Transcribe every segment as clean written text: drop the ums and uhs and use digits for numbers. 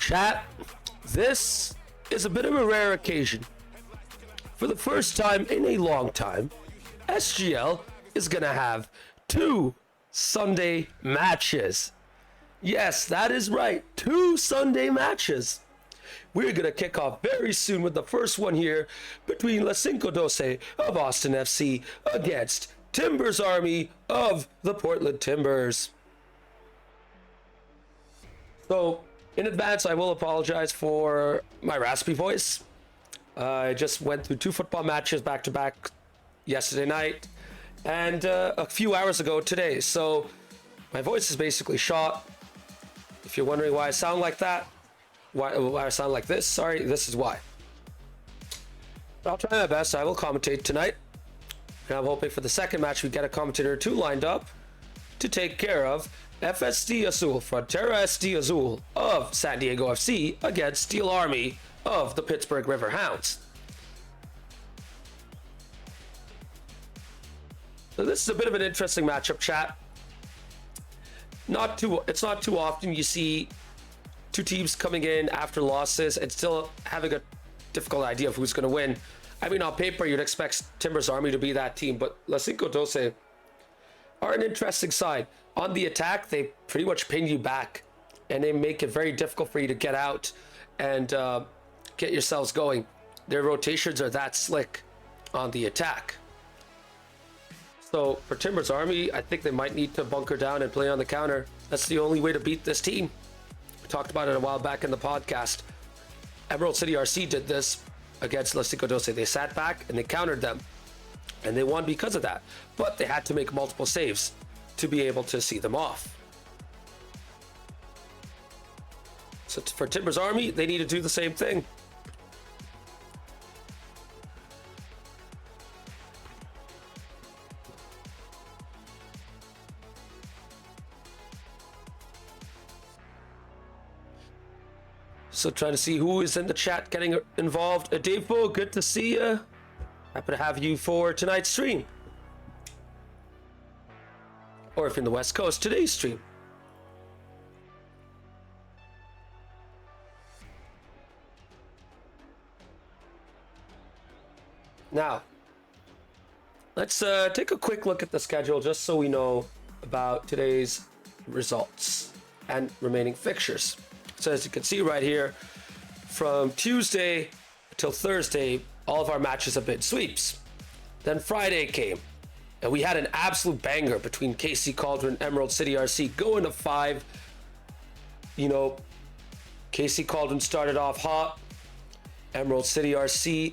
Chat, this is a bit of a rare occasion. For the first time in a long time, SGL is going to have 2 Sunday matches. Yes, that is right, 2 Sunday matches. We're going to kick off very soon with the first one here between LaCinco512 of Austin FC against Timbers Army of the Portland Timbers. So, in advance, I will apologize for my raspy voice. I just went through 2 football matches back-to-back yesterday night and a few hours ago today. So, my voice is basically shot. If you're wondering why I sound like that, why I sound like this, sorry, this is why. But I'll try my best. I will commentate tonight. And I'm hoping for the second match we get a commentator or 2 lined up to take care of FSD Azul, Frontera SD Azul of San Diego FC against Steel Army of the Pittsburgh River Hounds. So this is a bit of an interesting matchup, chat. It's not too often you see 2 teams coming in after losses and still having a difficult idea of who's going to win. I mean, on paper, you'd expect Timbers Army to be that team, but LaCinco512 are an interesting side. On the attack, they pretty much pin you back, and they make it very difficult for you to get out and get yourselves going. Their rotations are that slick on the attack. So for Timbers Army, I think they might need to bunker down and play on the counter. That's the only way to beat this team. We talked about it a while back in the podcast. Emerald City RC did this against LaCinco512. They sat back and they countered them, and they won because of that. But they had to make multiple saves to be able to see them off. So for Timbers Army, they need to do the same thing. So trying to see who is in the chat getting involved. Adebo, good to see you. Happy to have you for tonight's stream. Or if in the West Coast, today's stream. Now, let's take a quick look at the schedule just so we know about today's results and remaining fixtures. So as you can see right here, from Tuesday till Thursday, all of our matches have been sweeps. Then Friday came, and we had an absolute banger between KC Cauldron and Emerald City RC going to 5. You know, KC Cauldron started off hot. Emerald City RC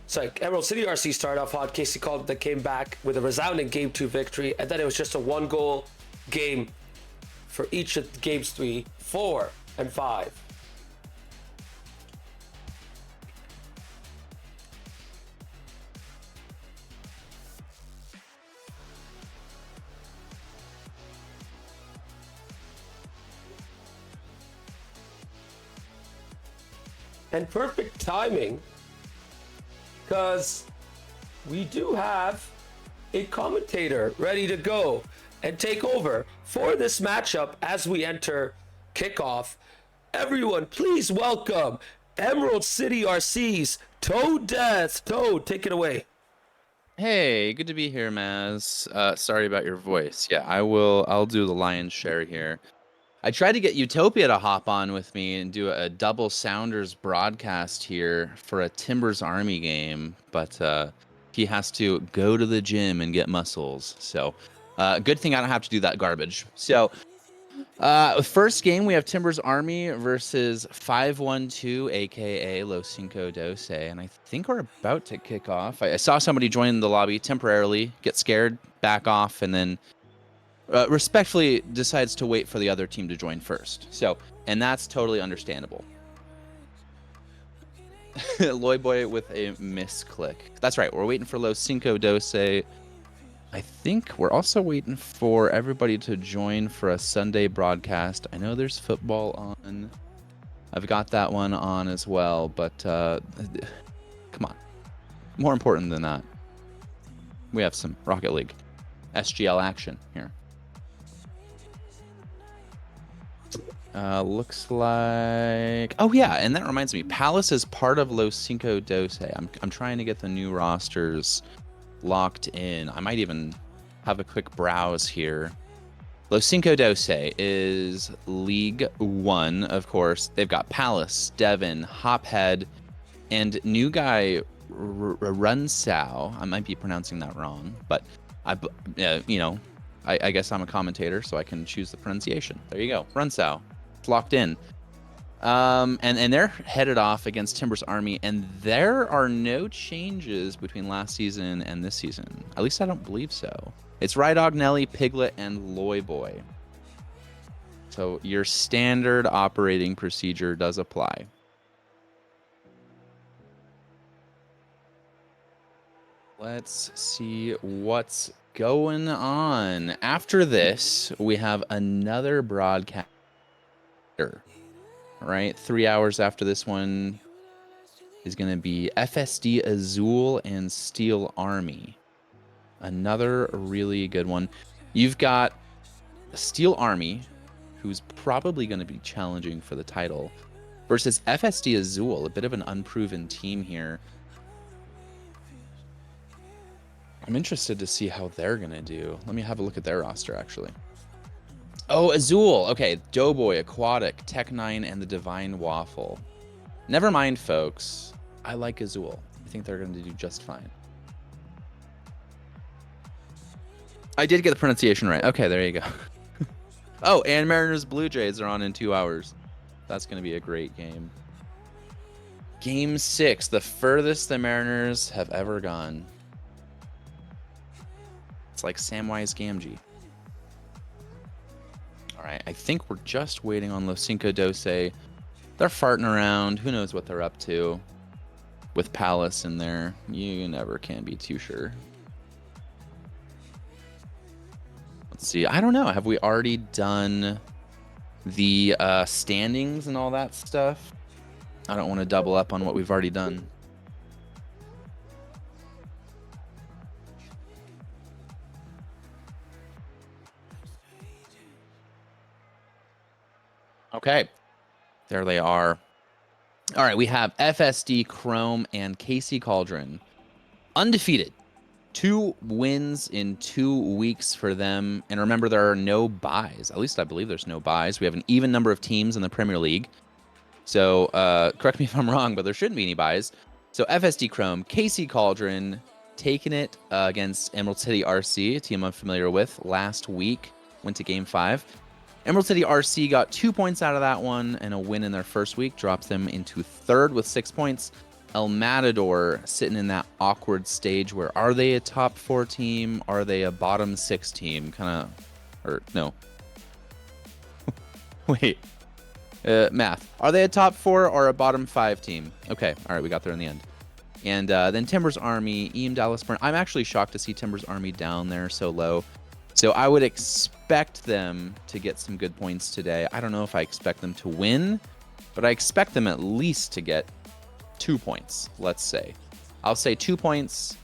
started off hot. KC Cauldron that came back with a resounding Game 2 victory, and then it was just a 1-goal game for each of games 3, 4, and 5. And perfect timing, because we do have a commentator ready to go and take over for this matchup as we enter kickoff. Everyone, please welcome Emerald City RC's Toad Death. Toad, take it away. Hey, good to be here, Maz. Sorry about your voice. Yeah, I'll do the lion's share here. I tried to get Utopia to hop on with me and do a double Sounders broadcast here for a Timbers Army game, but he has to go to the gym and get muscles. So, good thing I don't have to do that garbage. So, first game, we have Timbers Army versus 512, aka LaCinco512, and I think we're about to kick off. I saw somebody join the lobby temporarily, get scared, back off, and then respectfully decides to wait for the other team to join first. So, and that's totally understandable. Loy Boy with a misclick. That's right, we're waiting for LaCinco512. I think we're also waiting for everybody to join for a Sunday broadcast. I know there's football on. I've got that one on as well, but come on. More important than that, we have some Rocket League SGL action here. Looks like... Oh, yeah, and that reminds me. Palace is part of LaCinco512. I'm trying to get the new rosters locked in. I might even have a quick browse here. LaCinco512 is League 1, of course. They've got Palace, Devon, Hophead, and new guy Runsao. I might be pronouncing that wrong, but I guess I'm a commentator, so I can choose the pronunciation. There you go, Runsao. It's locked in. And they're headed off against Timbers Army, and there are no changes between last season and this season. At least I don't believe so. It's Rydog, Nelly, Piglet, and Loy Boy. So your standard operating procedure does apply. Let's see what's going on. After this, we have another broadcast. Right, 3 hours after this one is going to be FSD Azul and Steel Army. Another really good one. You've got Steel Army, who's probably going to be challenging for the title, versus FSD Azul, a bit of an unproven team here. I'm interested to see how they're going to do. Let me have a look at their roster, actually. Oh, Azul. Okay, Doughboy, Aquatic, Tech9, and the Divine Waffle. Never mind, folks. I like Azul. I think they're going to do just fine. I did get the pronunciation right. Okay, there you go. Oh, and Mariners Blue Jays are on in 2 hours. That's going to be a great game. Game 6, the furthest the Mariners have ever gone. It's like Samwise Gamgee. All right, I think we're just waiting on LaCinco512. They're farting around. Who knows what they're up to? With Palace in there, you never can be too sure. Let's see. I don't know. Have we already done the standings and all that stuff? I don't want to double up on what we've already done. Okay. There they are. All right, we have FSD, Chrome, and Casey Cauldron. Undefeated. 2 wins in 2 weeks for them. And remember, there are no buys. At least I believe there's no buys. We have an even number of teams in the Premier League. So correct me if I'm wrong, but there shouldn't be any buys. So FSD Chrome, Casey Cauldron, taking it against Emerald City RC, a team I'm familiar with, last week. Went to Game 5. Emerald City RC got 2 points out of that one, and a win in their first week drops them into 3rd with 6 points. El Matador sitting in that awkward stage where are they a top 4 team? Are they a bottom 6 team? Kind of, or no. Wait. Math. Are they a top 4 or a bottom 5 team? Okay. All right. We got there in the end. And then Timbers Army, Dallas Burn. I'm actually shocked to see Timbers Army down there so low. So I would expect them to get some good points today. I don't know if I expect them to win, but I expect them at least to get 2 points, let's say. I'll say 2 points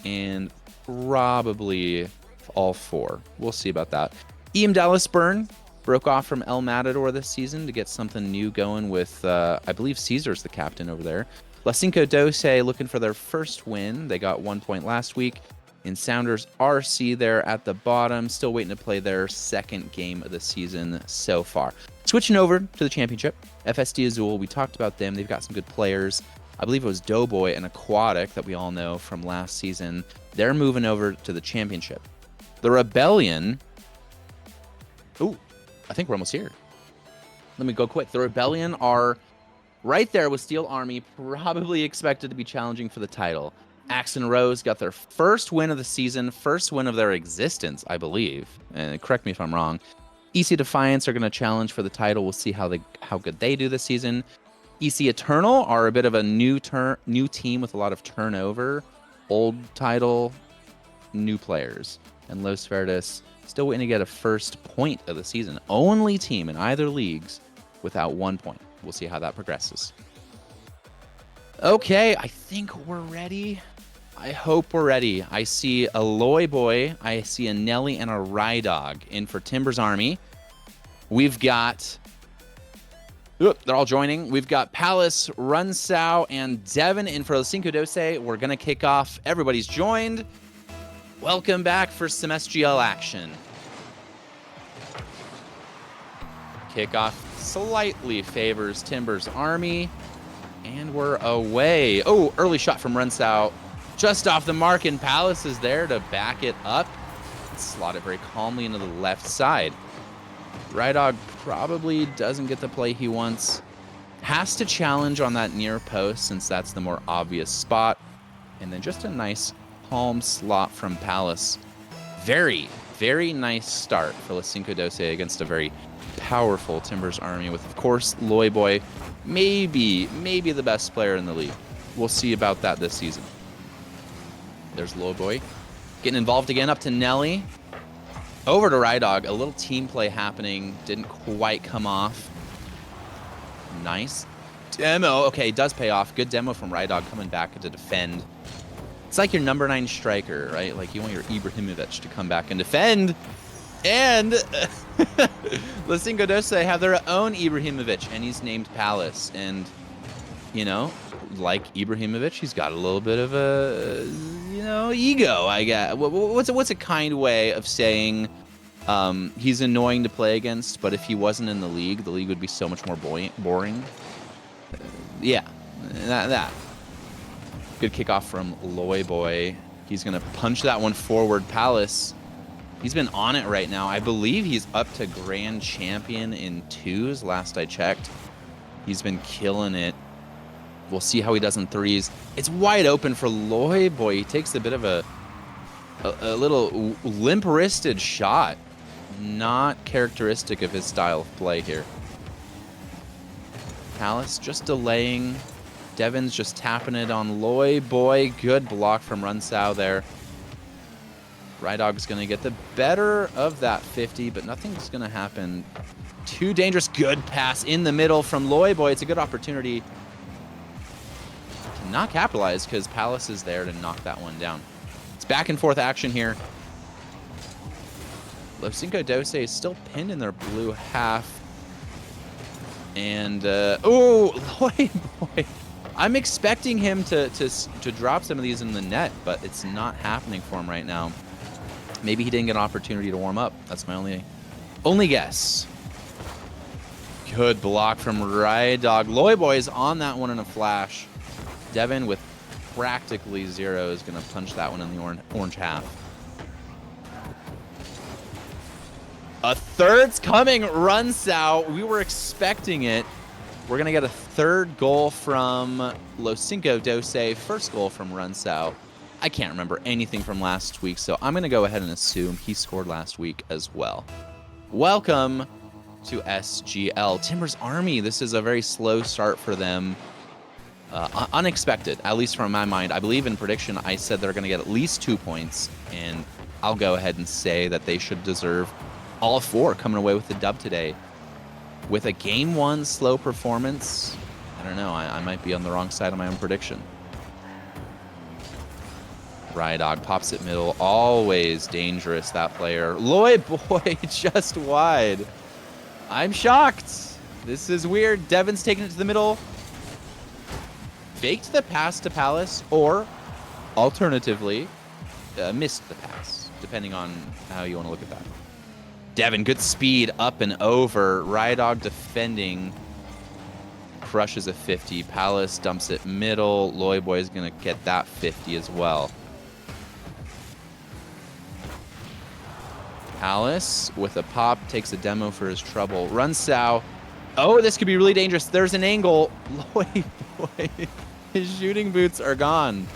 and probably all 4. We'll see about that. Dallas Burn broke off from El Matador this season to get something new going with, I believe Caesar's the captain over there. LaCinco512 looking for their first win. They got 1 point last week. In Sounders RC, they're at the bottom, still waiting to play their 2nd game of the season so far. Switching over to the championship, FSD Azul, we talked about them. They've got some good players. I believe it was Doughboy and Aquatic that we all know from last season. They're moving over to the championship. The Rebellion... Ooh, I think we're almost here. Let me go quick. The Rebellion are right there with Steel Army, probably expected to be challenging for the title. Axe and Rose got their first win of the season, first win of their existence, I believe. And correct me if I'm wrong. EC Defiance are going to challenge for the title. We'll see how good they do this season. EC Eternal are a bit of a new team with a lot of turnover. Old title, new players. And Los Verdes still waiting to get a first point of the season. Only team in either leagues without 1 point. We'll see how that progresses. Okay, I think we're ready. I hope we're ready. I see a Loy Boy, I see a Nelly, and a Rydog in for Timbers Army. We've got Oop, they're all joining. We've got Palace, Runsao, and Devin in for LaCinco512. We're going to kick off. Everybody's joined. Welcome back for some SGL action. Kickoff slightly favors Timbers Army. And we're away. Oh, early shot from Runsao. Just off the mark, and Palace is there to back it up. Slot it very calmly into the left side. Rydog probably doesn't get the play he wants. Has to challenge on that near post since that's the more obvious spot. And then just a nice calm slot from Palace. Very, very nice start for LaCinco512 against a very powerful Timbers Army with, of course, Loyboy, maybe the best player in the league. We'll see about that this season. There's Loyboy getting involved again, up to Nelly. Over to Rydog, a little team play happening. Didn't quite come off. Nice demo. Okay, does pay off. Good demo from Rydog coming back to defend. It's like your number 9 striker, right? Like you want your Ibrahimovic to come back and defend. And LaCinco512 have their own Ibrahimovic, and he's named Palace. And, you know, like Ibrahimovic, he's got a little bit of a, ego, I guess. What's a kind way of saying he's annoying to play against, but if he wasn't in the league would be so much more boring. Yeah, that. Good kickoff from Loyboy. He's going to punch that one forward. Palace, he's been on it right now. I believe he's up to Grand Champion in 2s, last I checked. He's been killing it. We'll see how he does in 3s. It's wide open for Loyboy. He takes a bit of a little limp-wristed shot. Not characteristic of his style of play here. Palace just delaying. Devin's just tapping it on Loyboy. Good block from Runsao there. Rydog's going to get the better of that 50, but nothing's going to happen. Too dangerous. Good pass in the middle from Loyboy. It's a good opportunity to not capitalize because Palace is there to knock that one down. It's back and forth action here. LaCinco512 is still pinned in their blue half. And, oh, Loyboy. I'm expecting him to drop some of these in the net, but it's not happening for him right now. Maybe he didn't get an opportunity to warm up. That's my only guess. Good block from Rydog. Loyboy's on that one in a flash. Devin with practically 0 is going to punch that one in the orange half. A third's coming. Runsao. We were expecting it. We're going to get a third goal from LaCinco512. First goal from Runsao. I can't remember anything from last week, so I'm going to go ahead and assume he scored last week as well. Welcome to SGL. Timbers Army, this is a very slow start for them. Unexpected, at least from my mind. I believe in prediction, I said they're going to get at least 2 points, and I'll go ahead and say that they should deserve all 4 coming away with the dub today. With a Game 1 slow performance, I don't know, I might be on the wrong side of my own prediction. Rydog pops it middle. Always dangerous, that player. Loyboy just wide. I'm shocked. This is weird. Devin's taking it to the middle. Faked the pass to Palace, or alternatively, missed the pass, depending on how you want to look at that. Devin, good speed up and over. Rydog defending. Crushes a 50. Palace dumps it middle. Loyboy is going to get that 50 as well. Palace with a pop takes a demo for his trouble. Runsao. Oh, this could be really dangerous. There's an angle. Loyboy. His shooting boots are gone.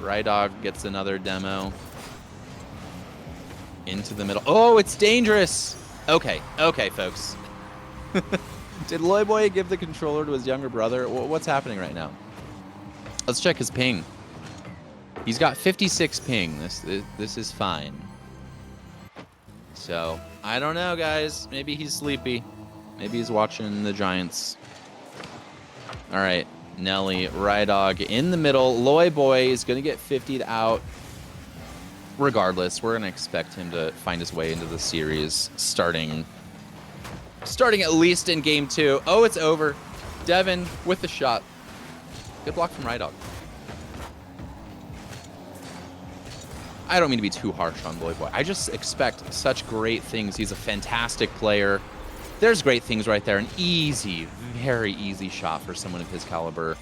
Rydog gets another demo. Into the middle. Oh, it's dangerous. Okay, folks. Did Loyboy give the controller to his younger brother? What's happening right now? Let's check his ping. He's got 56 ping. This is fine. So, I don't know, guys. Maybe he's sleepy. Maybe he's watching the Giants. All right, Nelly, Rydog in the middle. Loyboy is going to get 50'd out. Regardless, we're going to expect him to find his way into the series starting starting at least in game 2. Oh, it's over. Devin with the shot. Good block from Rydog. I don't mean to be too harsh on Loyboy. I just expect such great things. He's a fantastic player. There's great things right there. An easy, very easy shot for someone of his caliber.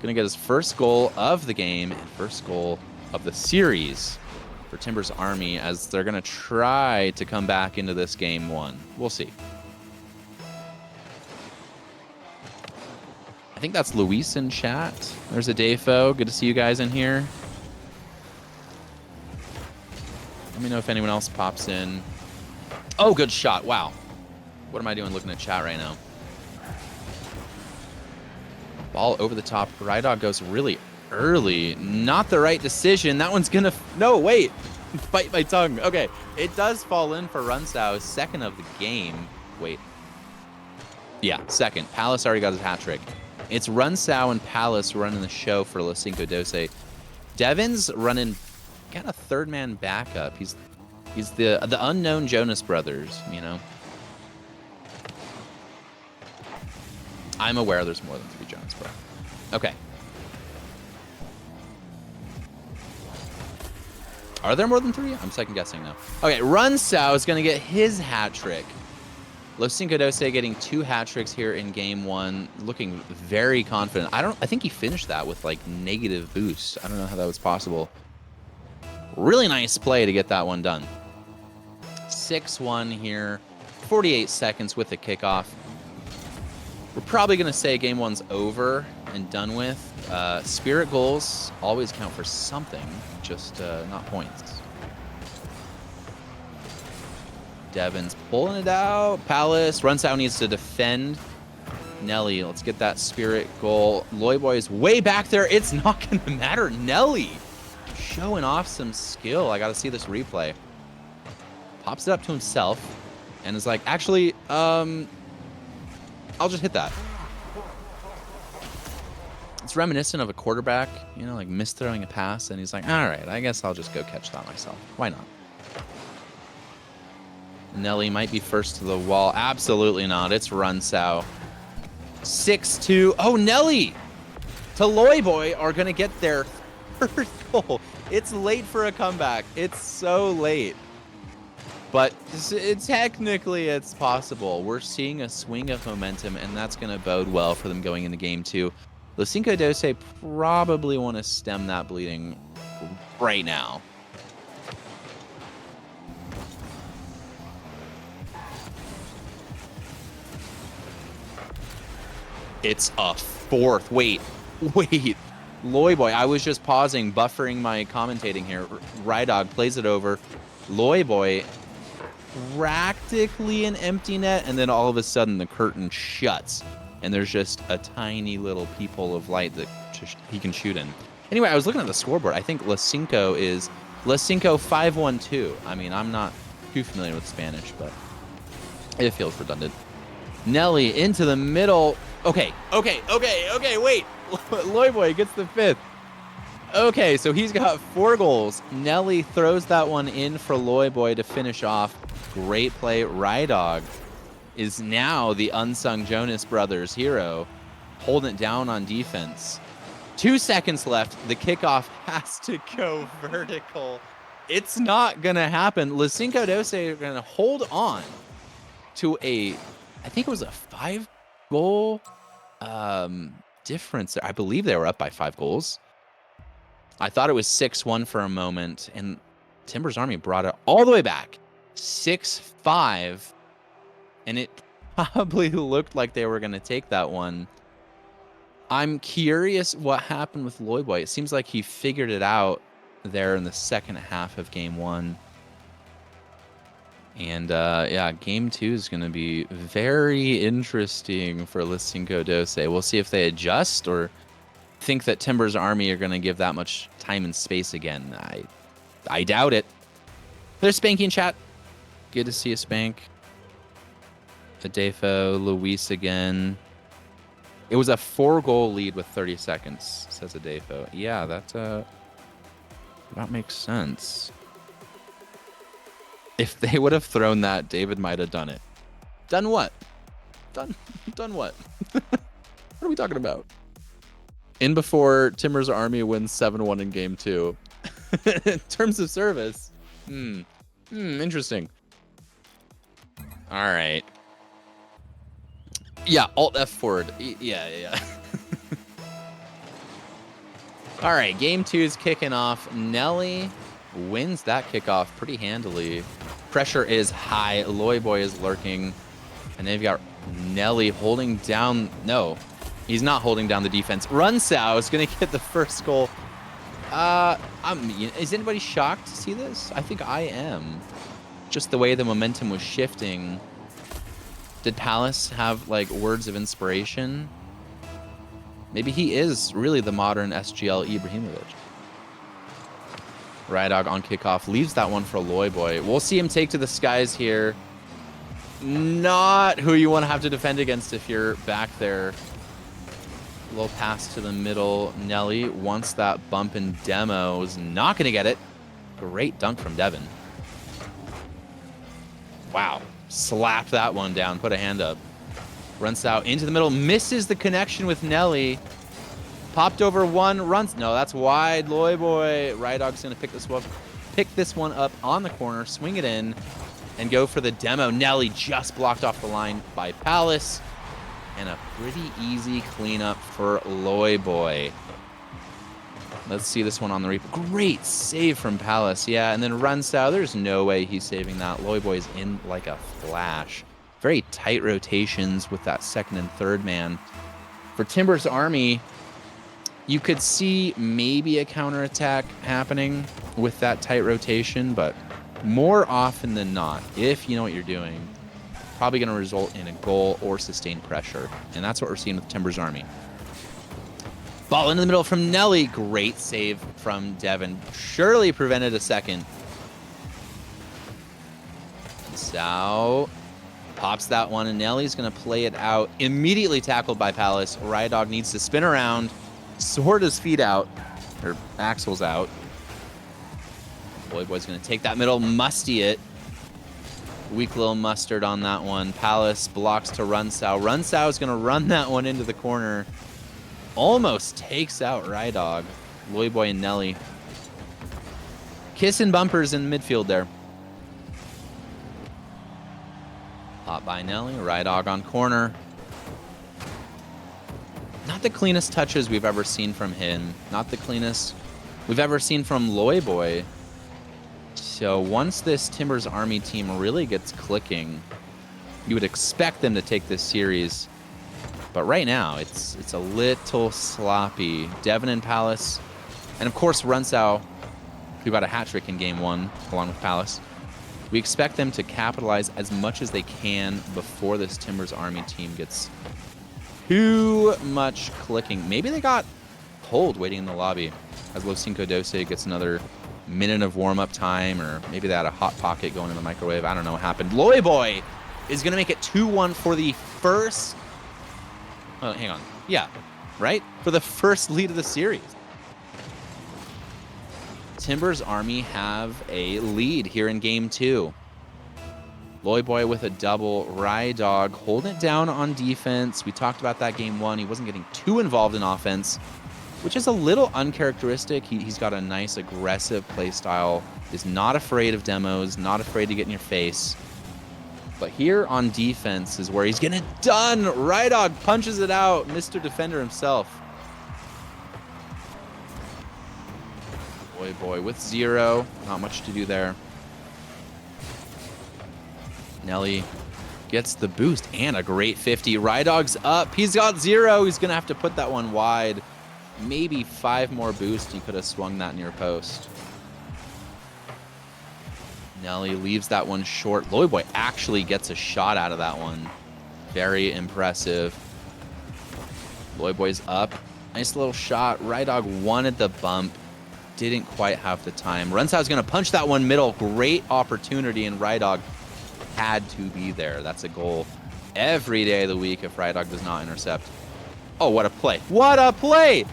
Gonna get his first goal of the game and first goal of the series for Timbers Army as they're gonna try to come back into this game 1. We'll see. I think that's Luis in chat. There's a Dafo. Good to see you guys in here. Let me know if anyone else pops in. Oh, good shot. Wow. What am I doing looking at chat right now? Ball over the top. Rydog goes really early. Not the right decision. That one's gonna... No, wait. Bite my tongue. Okay. It does fall in for Runsau. Second of the game. Wait. Yeah, second. Palace already got his hat trick. It's Runsau and Palace running the show for LaCinco512. Devin's running... Got a third man backup. He's the unknown Jonas Brothers, you know. I'm aware there's more than 3 Jonas Brothers. Okay. Are there more than 3? I'm second guessing now. Okay, Runsau is gonna get his hat trick. LaCinco512 getting 2 hat tricks here in game 1, looking very confident. I think he finished that with like negative boost. I don't know how that was possible. Really nice play to get that one done. 6-1 here. 48 seconds with the kickoff. We're probably going to say game 1's over and done with. Spirit goals always count for something, just not points. Devin's pulling it out. Palace. Runsau needs to defend. Nelly, let's get that Spirit goal. Loyboy is way back there. It's not going to matter. Nelly showing off some skill. I got to see this replay. Pops it up to himself and is like, actually, I'll just hit that. It's reminiscent of a quarterback, you know, like misthrowing a pass, and he's like, all right, I guess I'll just go catch that myself. Why not? Nelly might be first to the wall. Absolutely not. It's Runsau. 6-2. Oh, Nelly to Loyboy are going to get their third goal. It's late for a comeback. It's so late. But technically, it's possible. We're seeing a swing of momentum, and that's going to bode well for them going into game 2. LaCinco512 probably want to stem that bleeding right now. It's a 4th. Wait. Loyboy, I was just pausing, buffering my commentating here. Rydog plays it over. Loyboy, practically an empty net, and then all of a sudden the curtain shuts, and there's just a tiny little peephole of light that he can shoot in. Anyway, I was looking at the scoreboard. I think LaCinco is LaCinco512. I mean, I'm not too familiar with Spanish, but it feels redundant. Nelly into the middle. Okay, wait. Loyboy gets the 5th. Okay, so he's got 4 goals. Nelly throws that one in for Loyboy to finish off. Great play. Rydog is now the unsung Jonas Brothers hero, holding it down on defense. 2 seconds left. The kickoff has to go vertical. It's not going to happen. LaCinco512 are going to hold on to I think it was a 5-goal difference. I believe they were up by 5 goals. I thought it was 6-1 for a moment, and Timbers Army brought it all the way back. 6-5, and it probably looked like they were going to take that one. I'm curious what happened with Loyboy. It seems like he figured it out there in the second half of game 1. And yeah, game 2 is going to be very interesting for LaCinco512. We'll see if they adjust or think that Timbers Army are going to give that much time and space again. I doubt it. There's Spanky in chat. Good to see you, Spank. Adefo, Luis again. It was a 4-goal lead with 30 seconds, says Adefo. Yeah, that makes sense. If they would have thrown that, David might have done it. Done what? Done what? What are we talking about? In before Timber's Army wins 7-1 in game 2. In terms of service. Interesting. All right. Yeah, Alt F forward. Yeah. All right, game 2 is kicking off. Nelly wins that kickoff pretty handily. Pressure is high. Loy Boy is lurking. And they've got Nelly holding down. No, he's not holding down the defense. Runsao is going to get the first goal. Is anybody shocked to see this? I think I am. Just the way the momentum was shifting. Did Palace have, like, words of inspiration? Maybe he is really the modern SGL Ibrahimovic. Rydog on kickoff. Leaves that one for Loy Boy. We'll see him take to the skies here. Not who you want to have to defend against if you're back there. Low pass to the middle. Nelly wants that bump and demo. Is not going to get it. Great dunk from Devin. Wow. Slapped that one down. Put a hand up. Runs out into the middle. Misses the connection with Nelly. Popped over one. Runs. No, that's wide. Loy Boy. Rydog's going to pick this one up on the corner. Swing it in. And go for the demo. Nelly just blocked off the line by Palace. And a pretty easy cleanup for Loy Boy. Let's see this one on the replay. Great save from Palace. Yeah, and then Runsao. There's no way he's saving that. Loy Boy's in like a flash. Very tight rotations with that second and third man. For Timber's Army, you could see maybe a counterattack happening with that tight rotation, but more often than not, if you know what you're doing, probably going to result in a goal or sustained pressure. And that's what we're seeing with Timber's Army. Ball into the middle from Nelly. Great save from Devin. Surely prevented a second. Sao pops that one, and Nelly's going to play it out. Immediately tackled by Palace. Rydog needs to spin around, sort his feet out, or axles out. Loy Boy's going to take that middle, musty it. Weak little mustard on that one. Palace blocks to Runsao. Runsao is going to run that one into the corner. Almost takes out Rydog. Loy Boy and Nelly. Kissing bumpers in midfield there. Hot by Nelly. Rydog on corner. Not the cleanest touches we've ever seen from him. Not the cleanest we've ever seen from Loy Boy. So once this Timber's Army team really gets clicking, you would expect them to take this series. But right now, it's a little sloppy. Devin and Palace, and of course Runsao, who got a hat trick in game 1 along with Palace. We expect them to capitalize as much as they can before this Timber's Army team gets too much clicking. Maybe they got cold waiting in the lobby as LaCinco512 gets another minute of warm-up time, or maybe they had a hot pocket going in the microwave. I don't know what happened. Loy Boy is going to make it 2-1 for the first... Oh, hang on. Yeah, right? For the first lead of the series. Timber's Army have a lead here in game 2. Loy Boy with a double. Rydog holding it down on defense. We talked about that game 1. He wasn't getting too involved in offense, which is a little uncharacteristic. He's got a nice aggressive play style. Is not afraid of demos, not afraid to get in your face. But here on defense is where he's getting it done. Rydog punches it out. Mr. Defender himself. Loy Boy with 0. Not much to do there. Nelly gets the boost and a great 50. Rydog's up. He's got 0. He's going to have to put that one wide. Maybe 5 more boosts. He could have swung that near post. Nelly leaves that one short. Loy Boy actually gets a shot out of that one. Very impressive. Loy Boy's up. Nice little shot. Rydog wanted the bump. Didn't quite have the time. Runsao's going to punch that one middle. Great opportunity, and Rydog had to be there. That's a goal every day of the week if Rydog does not intercept. Oh, what a play. What a play!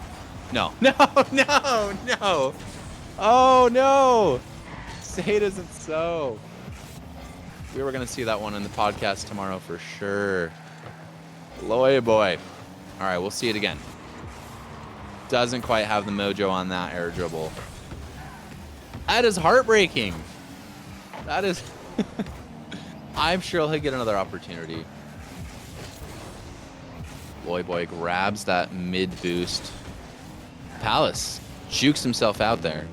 No. No, no, no. Oh, no. Say it isn't so. We were going to see that one in the podcast tomorrow for sure. Loy boy. All right, we'll see it again. Doesn't quite have the mojo on that air dribble. That is heartbreaking. That is... I'm sure he'll get another opportunity. Loy boy grabs that mid boost. Palace jukes himself out there.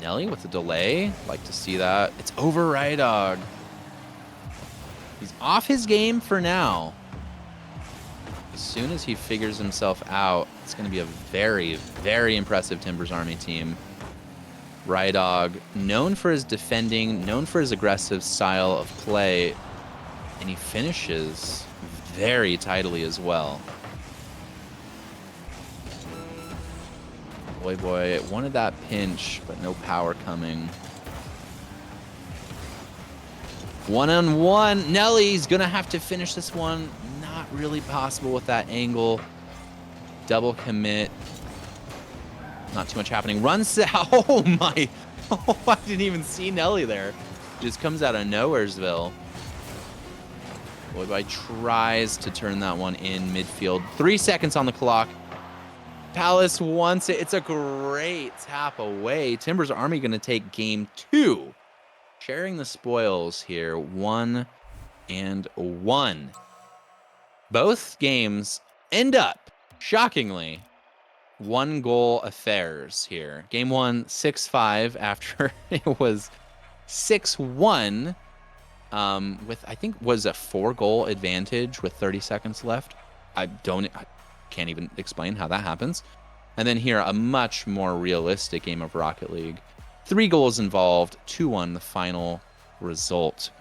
Nelly with the delay. Like to see that. It's over Rydog. He's off his game for now. As soon as he figures himself out, it's going to be a very, very impressive Timbers Army team. Rydog, known for his defending, known for his aggressive style of play, and he finishes very tidily as well. Boy wanted that pinch, but no power coming. One-on-one. Nelly's going to have to finish this one. Not really possible with that angle. Double commit. Not too much happening. Runs out. Oh, my. Oh, I didn't even see Nelly there. Just comes out of nowheresville. Boy tries to turn that one in midfield. 3 seconds on the clock. Palace wants it. It's a great tap away. Timbers Army going to take game 2. Sharing the spoils here. 1-1. Both games end up, shockingly, 1-goal affairs here. Game 1, 6-5 after it was 6-1 with, I think, was a 4-goal advantage with 30 seconds left. I can't even explain how that happens. And then here, a much more realistic game of Rocket League. 3 goals involved, 2-1 the final result.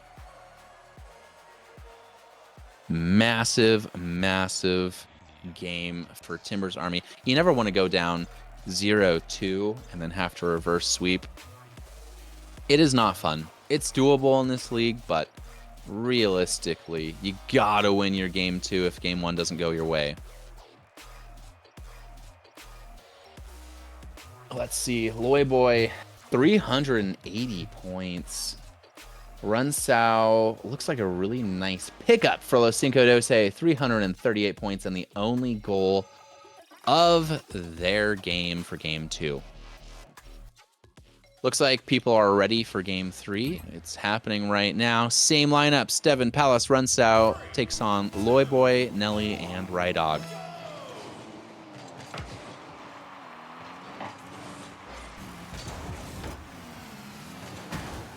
Massive, massive game for Timbers Army. You never want to go down 0-2 and then have to reverse sweep. It is not fun. It's doable in this league, but realistically, you gotta win your game 2 if game 1 doesn't go your way. Let's see. Loy boy, 380 points. Runsao looks like a really nice pickup for LaCinco512. 338 points and the only goal of their game for game 2. Looks like people are ready for game 3. It's happening right now. Same lineup. Steven, Palace, Runsao takes on Loy boy, Nelly, and Rydog.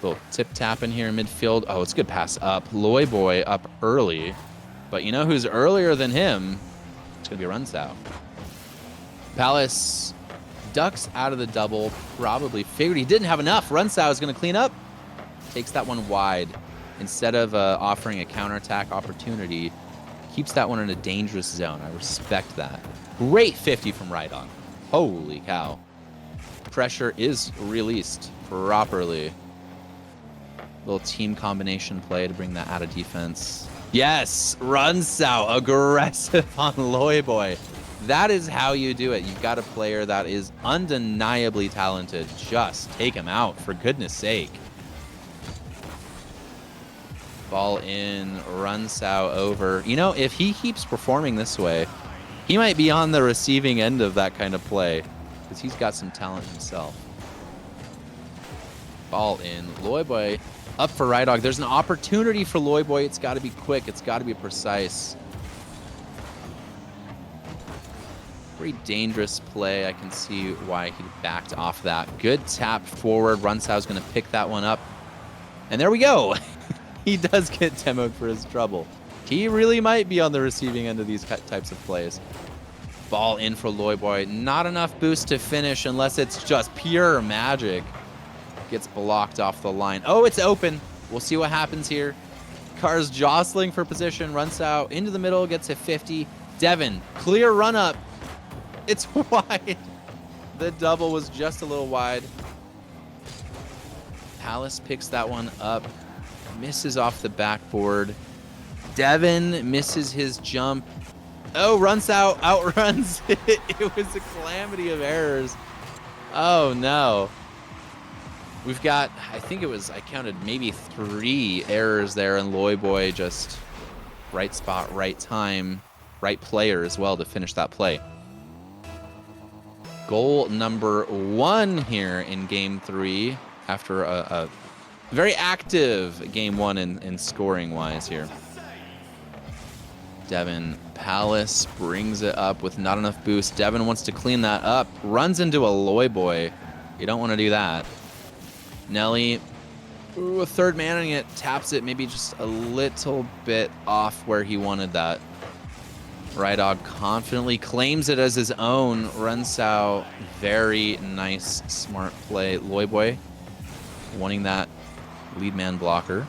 Little tip tap in here in midfield. Oh, it's a good pass up. Loy boy up early. But you know who's earlier than him? It's going to be Runsao. Palace ducks out of the double. Probably figured he didn't have enough. Runsao is going to clean up. Takes that one wide. Instead of offering a counterattack opportunity, keeps that one in a dangerous zone. I respect that. Great 50 from Rydog. Holy cow. Pressure is released properly. Little team combination play to bring that out of defense. Yes, Runsao, aggressive on Loy boy. That is how you do it. You've got a player that is undeniably talented. Just take him out, for goodness sake. Ball in, Runsao over. You know, if he keeps performing this way, he might be on the receiving end of that kind of play, because he's got some talent himself. Ball in, Loy boy up for Rydog. There's an opportunity for Loy boy. It's got to be quick. It's got to be precise. Very dangerous play. I can see why he backed off that. Good tap forward. Runsao's going to pick that one up. And there we go. He does get demoed for his trouble. He really might be on the receiving end of these types of plays. Ball in for Loy boy. Not enough boost to finish unless it's just pure magic. Gets blocked off the line. Oh, it's open. We'll see what happens here. Cars jostling for position. Runsao into the middle. Gets a 50. Devin, clear run up. It's wide. The double was just a little wide. Palace picks that one up. Misses off the backboard. Devin misses his jump. Oh, Runsao outruns it. It was a calamity of errors. Oh, no. We've got, I think it was, I counted maybe 3 errors there, and Loyboy just right spot, right time, right player as well to finish that play. Goal number 1 here in game 3 after a very active game 1 in scoring-wise here. Devin Palace brings it up with not enough boost. Devin wants to clean that up. Runs into a Loyboy. You don't want to do that. Nelly, ooh, a third manning it. Taps it maybe just a little bit off where he wanted that. Rydog confidently claims it as his own. Runs out. Very nice, smart play. Loyboy wanting that lead man blocker.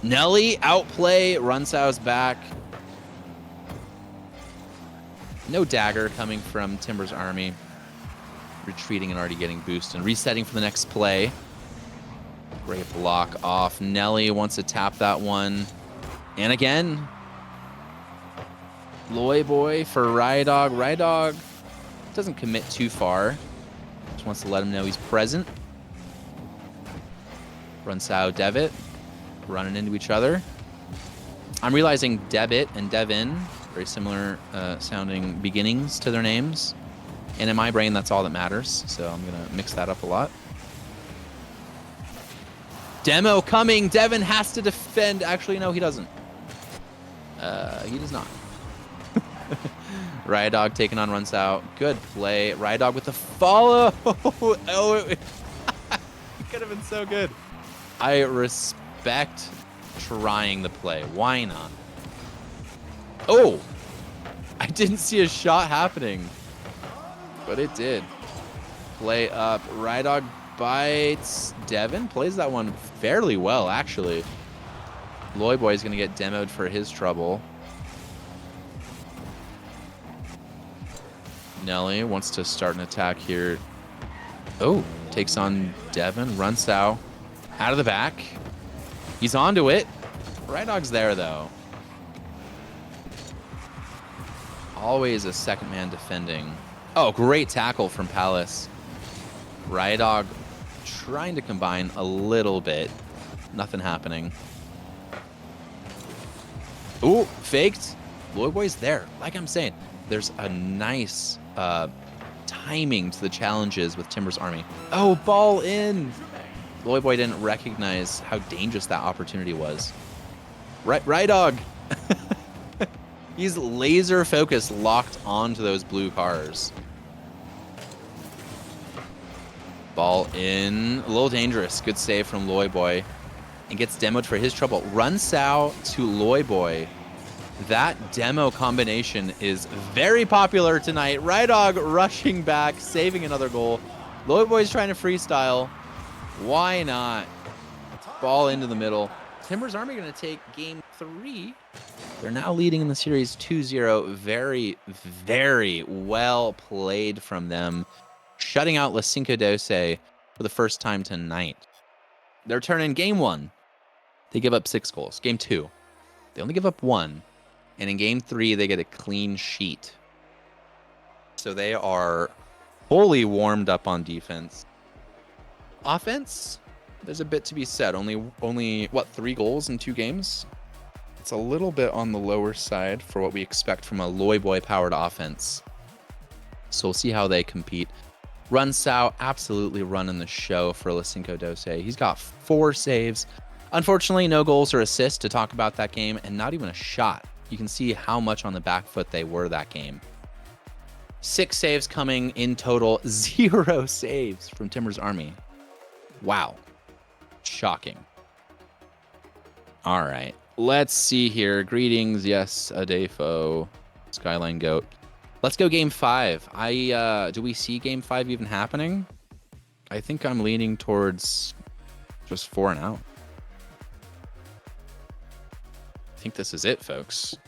Nelly, outplay, Runsow's back. No dagger coming from Timber's army. Retreating and already getting boost and resetting for the next play. Great block off. Nelly wants to tap that one. And again, Loyboy for Rydog. Rydog doesn't commit too far. Just wants to let him know he's present. Runsow, Devitt. Running into each other. I'm realizing Debit and Devin, very similar sounding beginnings to their names. And in my brain, that's all that matters. So I'm going to mix that up a lot. Demo coming. Devin has to defend. Actually, no, he doesn't. He does not. Rydog taking on Runsow. Good play. Rydog with the follow. Oh, it could have been so good. I respect trying the play. Why not? Oh! I didn't see a shot happening. But it did. Play up. Rydog bites. Devin plays that one fairly well, actually. Loyboy is going to get demoed for his trouble. Nelly wants to start an attack here. Oh, takes on Devin. Runsow out of the back. He's onto it. Rydog's there, though. Always a second man defending. Oh, great tackle from Palace. Rydog trying to combine a little bit. Nothing happening. Ooh, faked. Loyboy's there. Like I'm saying, there's a nice timing to the challenges with Timber's army. Oh, ball in. Loyboy didn't recognize how dangerous that opportunity was. Rydog. He's laser focused, locked onto those blue cars. Ball in. A little dangerous. Good save from Loyboy. And gets demoed for his trouble. Runsow to Loyboy. That demo combination is very popular tonight. Rydog rushing back, saving another goal. Loyboy's trying to freestyle. Why not? Ball into the middle. Timber's army going to take game 3. They're now leading in the series 2-0. Very, very well played from them. Shutting out LaCinco512 for the first time tonight. Their turn in game 1. They give up 6 goals. Game 2, they only give up 1. And in game 3, they get a clean sheet. So they are fully warmed up on defense. Offense, there's a bit to be said. Only what, 3 goals in 2 games? It's a little bit on the lower side for what we expect from a Loyboy-powered offense. So we'll see how they compete. Runsow absolutely running the show for LaCinco512. He's got 4 saves. Unfortunately, no goals or assists to talk about that game, and not even a shot. You can see how much on the back foot they were that game. 6 saves coming in total. 0 saves from Timber's army. Wow. Shocking. All right. Let's see here. Greetings. Yes, Adefo. Skyline Goat. Let's go game 5. Do we see game 5 even happening? I think I'm leaning towards just 4 and out. I think this is it, folks.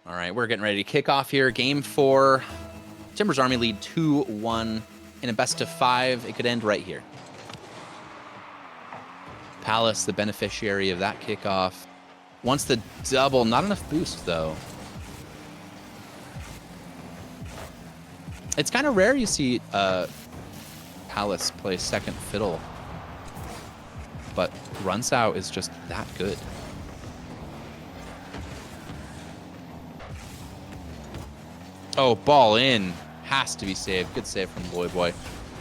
All right, we're getting ready to kick off here. Game 4. Timber's army lead 2-1 in a best of 5. It could end right here. Palace, the beneficiary of that kickoff. Wants the double. Not enough boost, though. It's kind of rare you see Palace play second fiddle, but Runsao is just that good. Oh, ball in. Has to be saved. Good save from Loy Boy.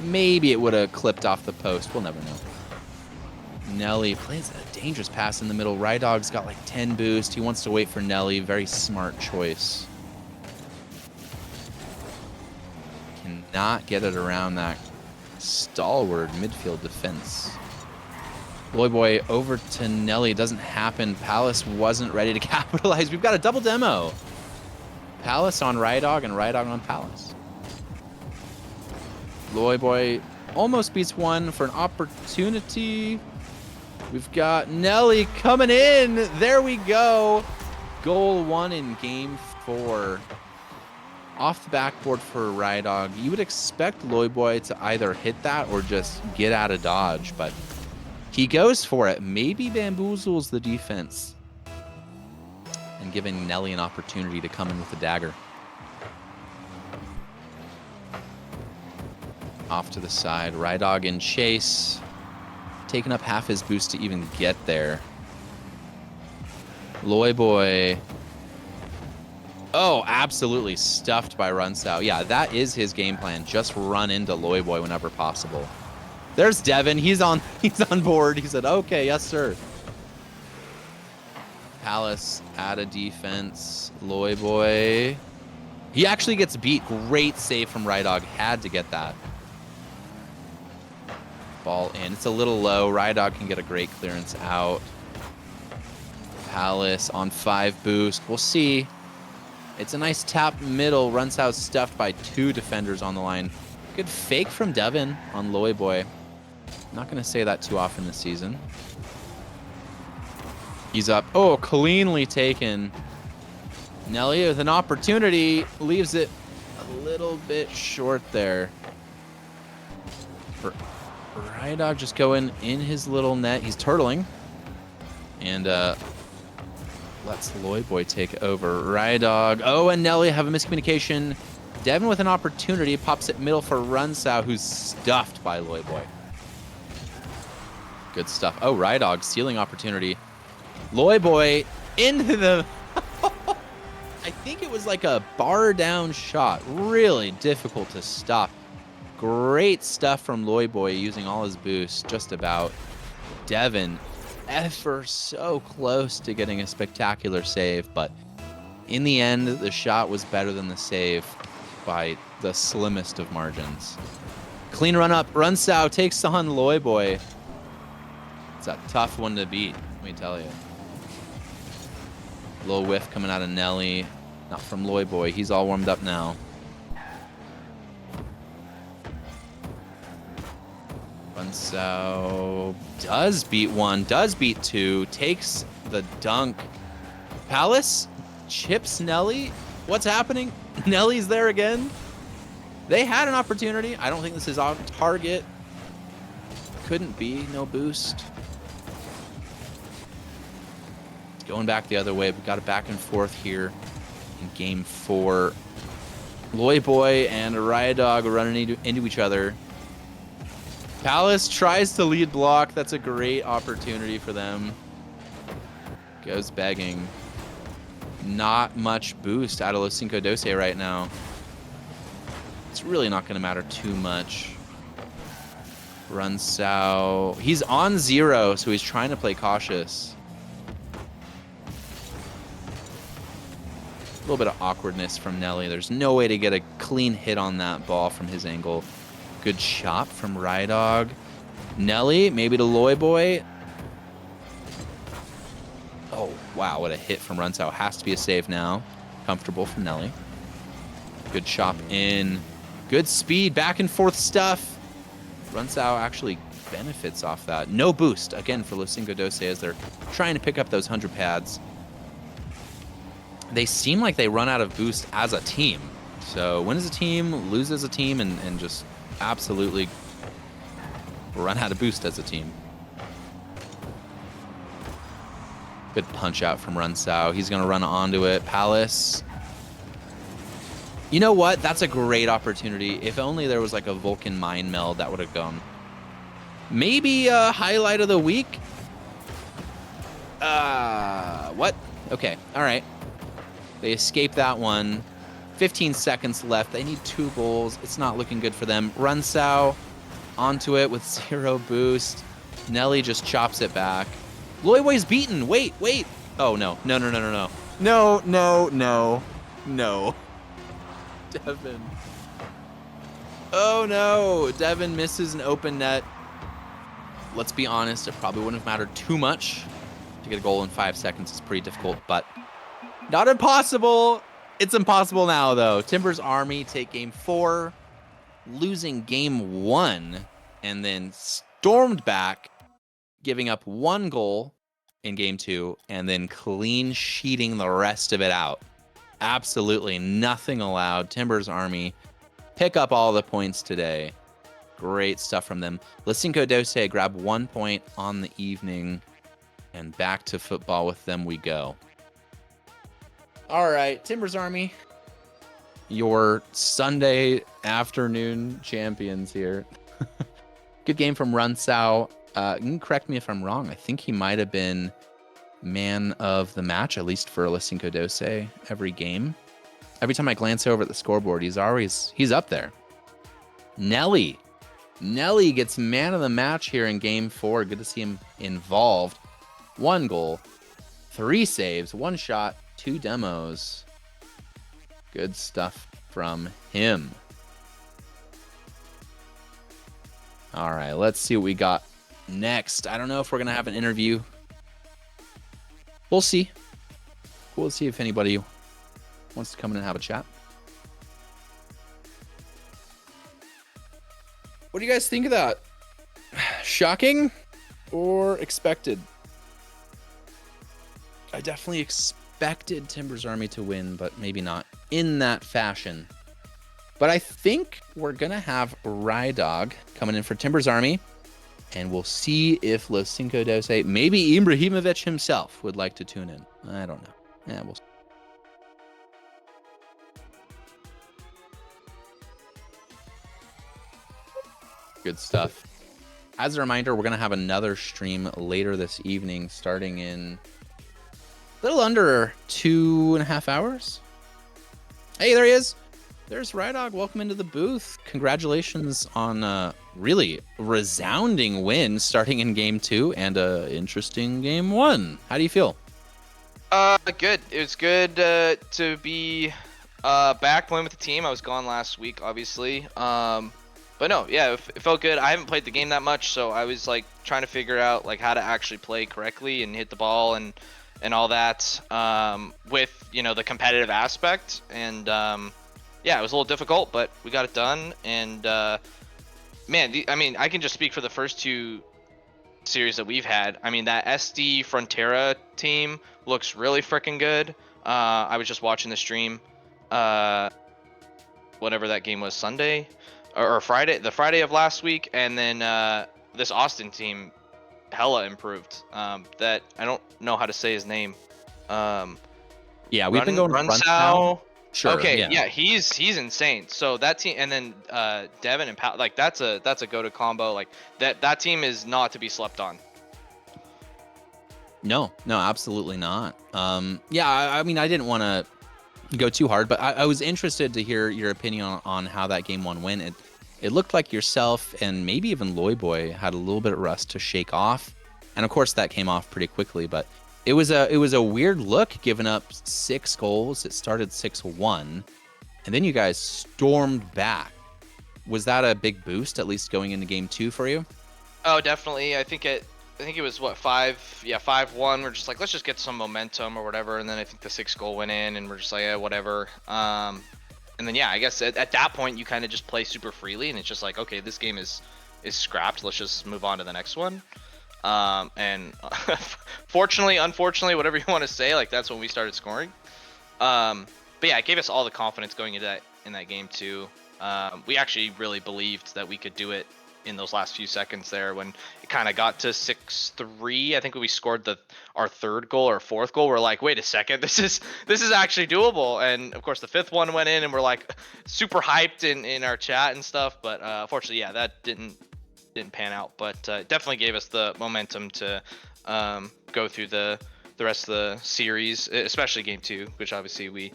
Maybe it would have clipped off the post. We'll never know. Nelly plays a dangerous pass in the middle. Rydog's got like 10 boost. He wants to wait for Nelly. Very smart choice. Cannot get it around that stalwart midfield defense. Loy Boy over to Nelly. It doesn't happen. Palace wasn't ready to capitalize. We've got a double demo. Palace on Rydog and Rydog on Palace. Loy Boy almost beats one for an opportunity. We've got Nelly coming in. There we go. Goal 1 in game 4. Off the backboard for Rydog. You would expect Loy Boy to either hit that or just get out of dodge, but he goes for it. Maybe bamboozles the defense and giving Nelly an opportunity to come in with a dagger. Off to the side. Rydog in chase. Taking up half his boost to even get there. Loy Boy. Oh, absolutely stuffed by Runsao. Yeah, that is his game plan. Just run into Loy Boy whenever possible. There's Devin. He's on board. He said, okay, yes, sir. Palace out of defense. Loy Boy. He actually gets beat. Great save from Rydog. Had to get that. Ball in. It's a little low. Rydog can get a great clearance out. Palace on 5 boost. We'll see. It's a nice tap middle. Runsao stuffed by 2 defenders on the line. Good fake from Devin on Loy Boy. Not going to say that too often this season. He's up. Oh, cleanly taken. Nelly with an opportunity. Leaves it a little bit short there. Rydog just going in his little net. He's turtling. And lets Loy Boy take over. Rydog. Oh, and Nelly have a miscommunication. Devin with an opportunity. Pops it middle for Runsao, who's stuffed by Loy Boy. Good stuff. Oh, Rydog stealing opportunity. Loy Boy into the... I think it was like a bar down shot. Really difficult to stop. Great stuff from Loy Boy using all his boost, just about. Devin, ever so close to getting a spectacular save, but in the end, the shot was better than the save by the slimmest of margins. Clean run up. Runsao takes on Loy Boy. It's a tough one to beat, let me tell you. Little whiff coming out of Nelly. Not from Loy Boy. He's all warmed up now. Runsao does beat 1, does beat 2, takes the dunk. Palace chips Nelly. What's happening? Nelly's there again. They had an opportunity. I don't think this is on target. Couldn't be. No boost. Going back the other way. We've got a back and forth here in game 4. Loy Boy and Rydog running into each other. Palace tries to lead block. That's a great opportunity for them. Goes begging. Not much boost out of LaCinco512 right now. It's really not going to matter too much. Runsao. He's on 0, so he's trying to play cautious. A little bit of awkwardness from Nelly. There's no way to get a clean hit on that ball from his angle. Good chop from Rydog. Nelly, maybe to Loy Boy. Oh, wow, what a hit from Runsao. Has to be a save now. Comfortable from Nelly. Good chop in. Good speed, back and forth stuff. Runsao actually benefits off that. No boost, again, for LaCinco512 as they're trying to pick up those 100 pads. They seem like they run out of boost as a team. So win as a team, lose as a team, and just absolutely run out of boost as a team. Good punch out from Runsao. He's going to run onto it. Palace. You know what? That's a great opportunity. If only there was like a Vulcan mind meld, that would have gone. Maybe a highlight of the week? What? Okay, all right. They escape that one. 15 seconds left. They need 2 goals. It's not looking good for them. Runsau onto it with 0 boost. Nelly just chops it back. Loyboy's beaten. Wait. Oh, no. No. Devin. Oh, no. Devin misses an open net. Let's be honest. It probably wouldn't have mattered too much. To get a goal in 5 seconds is pretty difficult, but not impossible. It's impossible now, though. Timbers Army take game 4, losing game 1, and then stormed back, giving up 1 goal in game 2, and then clean sheeting the rest of it out. Absolutely nothing allowed. Timbers Army pick up all the points today. Great stuff from them. LaCinco512 grab 1 point on the evening, and back to football with them we go. All right, Timbers Army, your Sunday afternoon champions here. Good game from Runsau. You can correct me if I'm wrong. I think he might have been man of the match, at least for LaCinco512 every game. Every time I glance over at the scoreboard, he's up there. Nelly gets man of the match here in game 4. Good to see him involved. 1 goal, 3 saves, 1 shot, 2 demos. Good stuff from him. All right, let's see what we got next. I don't know if we're going to have an interview. We'll see. We'll see if anybody wants to come in and have a chat. What do you guys think of that? Shocking or expected? I definitely expected Timbers Army to win, but maybe not in that fashion. But I think we're going to have Rydog coming in for Timbers Army, and we'll see if LaCinco512, maybe Ibrahimovic himself, would like to tune in. I don't know. Yeah, we'll see. Good stuff. As a reminder, we're going to have another stream later this evening, starting in a little under 2.5 hours. Hey, there he is. There's Rydog. Welcome into the booth. Congratulations on a really resounding win starting in game 2 and a interesting game 1. How do you feel? Good. It was good to be back playing with the team. I was gone last week, obviously. But no, yeah, it felt good. I haven't played the game that much, so I was like trying to figure out like how to actually play correctly and hit the ball and all that with, you know, the competitive aspect. And yeah, it was a little difficult, but we got it done. And man, I mean, I can just speak for the first 2 series that we've had. I mean, that SD Frontera team looks really freaking good. I was just watching the stream, whatever that game was, Sunday or Friday, the Friday of last week, and then this Austin team hella improved. That I don't know how to say his name. Yeah, we've been going Runsau. Sure. Okay, yeah, he's insane. So that team, and then Devin and Pat, like that's a go-to combo. Like that team is not to be slept on. No, absolutely not. Yeah, I mean, I didn't want to go too hard, but I was interested to hear your opinion on how that game 1 went. It looked like yourself and maybe even Loyboy had a little bit of rust to shake off, and of course that came off pretty quickly. But it was a weird look, giving up 6 goals. It started 6-1, and then you guys stormed back. Was that a big boost, at least going into game 2 for you? Oh, definitely. I think it was what 5-1. We're just like, let's just get some momentum or whatever, and then I think the 6th goal went in, and we're just like, yeah, whatever. And then yeah, I guess at that point you kind of just play super freely, and it's just like, okay, this game is scrapped. Let's just move on to the next one. And fortunately, unfortunately, whatever you want to say, like that's when we started scoring. But yeah, it gave us all the confidence going into that game too. We actually really believed that we could do it in those last few seconds there when it kind of got to 6-3. I think when we scored our third goal or fourth goal, we're like, wait a second, this is actually doable. And of course the fifth one went in, and we're like super hyped in our chat and stuff. But unfortunately, yeah, that didn't pan out. But definitely gave us the momentum to go through the rest of the series, especially game 2, which obviously we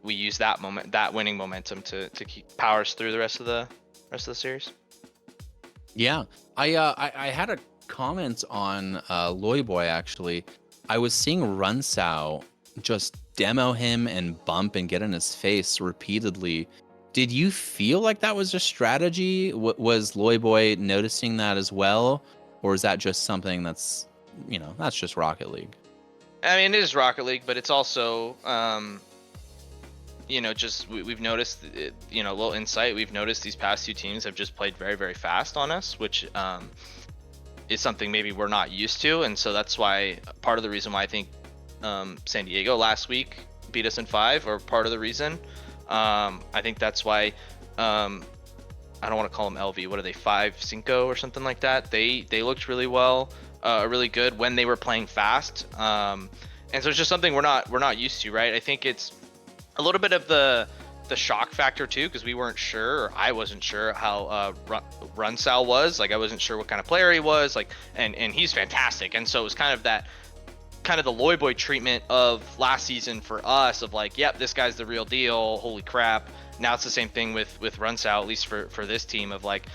use that winning momentum to keep powers through the rest of the series. Yeah, I had a comment on Loyboy actually. I was seeing Runsao just demo him and bump and get in his face repeatedly. Did you feel like that was a strategy? Was Loyboy noticing that as well, or is that just something that's that's just Rocket League? I mean, it is Rocket League, but it's also just we've noticed, a little insight. We've noticed these past 2 teams have just played very, very fast on us, which is something maybe we're not used to. And so that's why part of the reason why I think San Diego last week beat us in 5, or part of the reason. I think that's why I don't want to call them LV. What are they, 5-5 or something like that? They looked really well, really good when they were playing fast. And so it's just something we're not used to, right? I think it's a little bit of the shock factor too, because we weren't sure, or I wasn't sure how Runsal was. Like, I wasn't sure what kind of player he was, like, and he's fantastic. And so it was kind of the Loyboy treatment of last season for us, of like, yep, this guy's the real deal, holy crap. Now it's the same thing with Runsal, at least for this team, of like,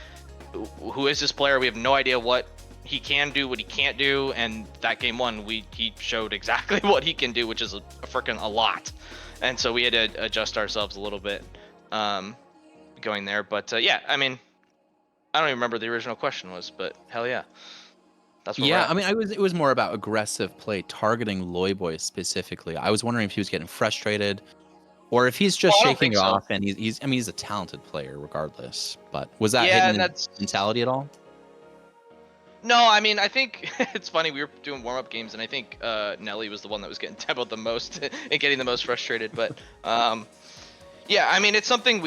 who is this player? We have no idea what he can do, what he can't do. And that game 1, he showed exactly what he can do, which is a freaking a lot. And so we had to adjust ourselves a little bit going there. But yeah, I mean, I don't even remember the original question was, but hell yeah. That's where we're at. I mean, it was more about aggressive play, targeting Loyboy specifically. I was wondering if he was getting frustrated, or if he's just I don't shaking think it so. off. And he's a talented player regardless. But was that Yeah, hitting and his mentality at all? No, I mean, I think it's funny. We were doing warm-up games, and I think Nelly was the one that was getting demoed the most and getting the most frustrated. But yeah, I mean, it's something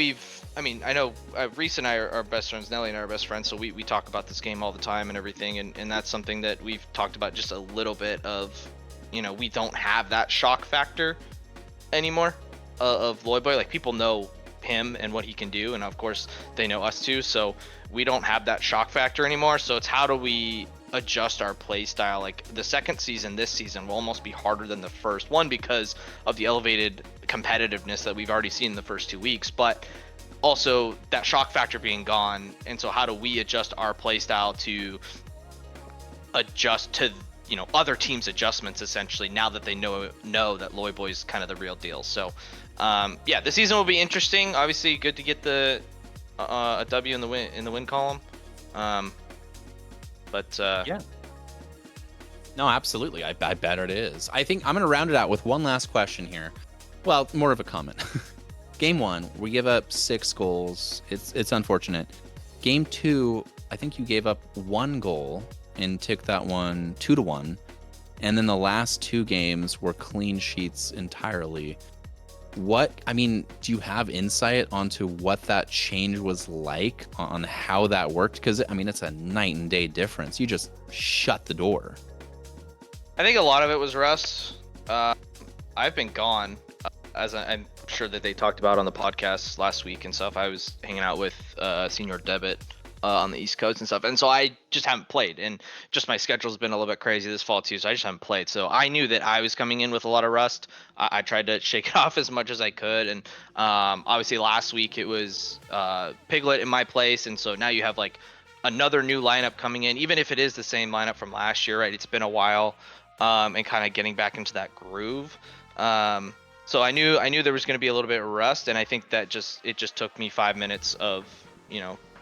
I know Reese and I are best friends. Nelly and I are best friends, so we talk about this game all the time and everything. And that's something that we've talked about just a little bit of, we don't have that shock factor anymore of Loyboy. Like, people know him and what he can do, and of course they know us too, so we don't have that shock factor anymore. So it's how do we adjust our play style? Like, the second season, this season, will almost be harder than the first one because of the elevated competitiveness that we've already seen in the first 2 weeks, but also that shock factor being gone. And so how do we adjust our play style to adjust to other teams' adjustments, essentially, now that they know that Loyboy's kind of the real deal. So yeah, the season will be interesting. Obviously, good to get a W in the win column. But yeah, no, absolutely. I bet it is. I think I'm gonna round it out with one last question here. Well, more of a comment. Game 1, we give up 6 goals. It's unfortunate. Game 2, I think you gave up 1 goal and took that one 2-1. And then the last 2 games were clean sheets entirely. Do you have insight onto what that change was like, on how that worked? Because, I mean, it's a night and day difference. You just shut the door. I think a lot of it was rust. I've been gone, as I'm sure that they talked about on the podcast last week and stuff. I was hanging out with Senior Debit on the East Coast and stuff, and so I just haven't played, and just my schedule's been a little bit crazy this fall too, so I just haven't played. So I knew that I was coming in with a lot of rust. I tried to shake it off as much as I could, and obviously last week it was Piglet in my place, and so now you have like another new lineup coming in, even if it is the same lineup from last year, right? It's been a while, and kind of getting back into that groove. So I knew there was going to be a little bit of rust, and I think that it just took me 5 minutes of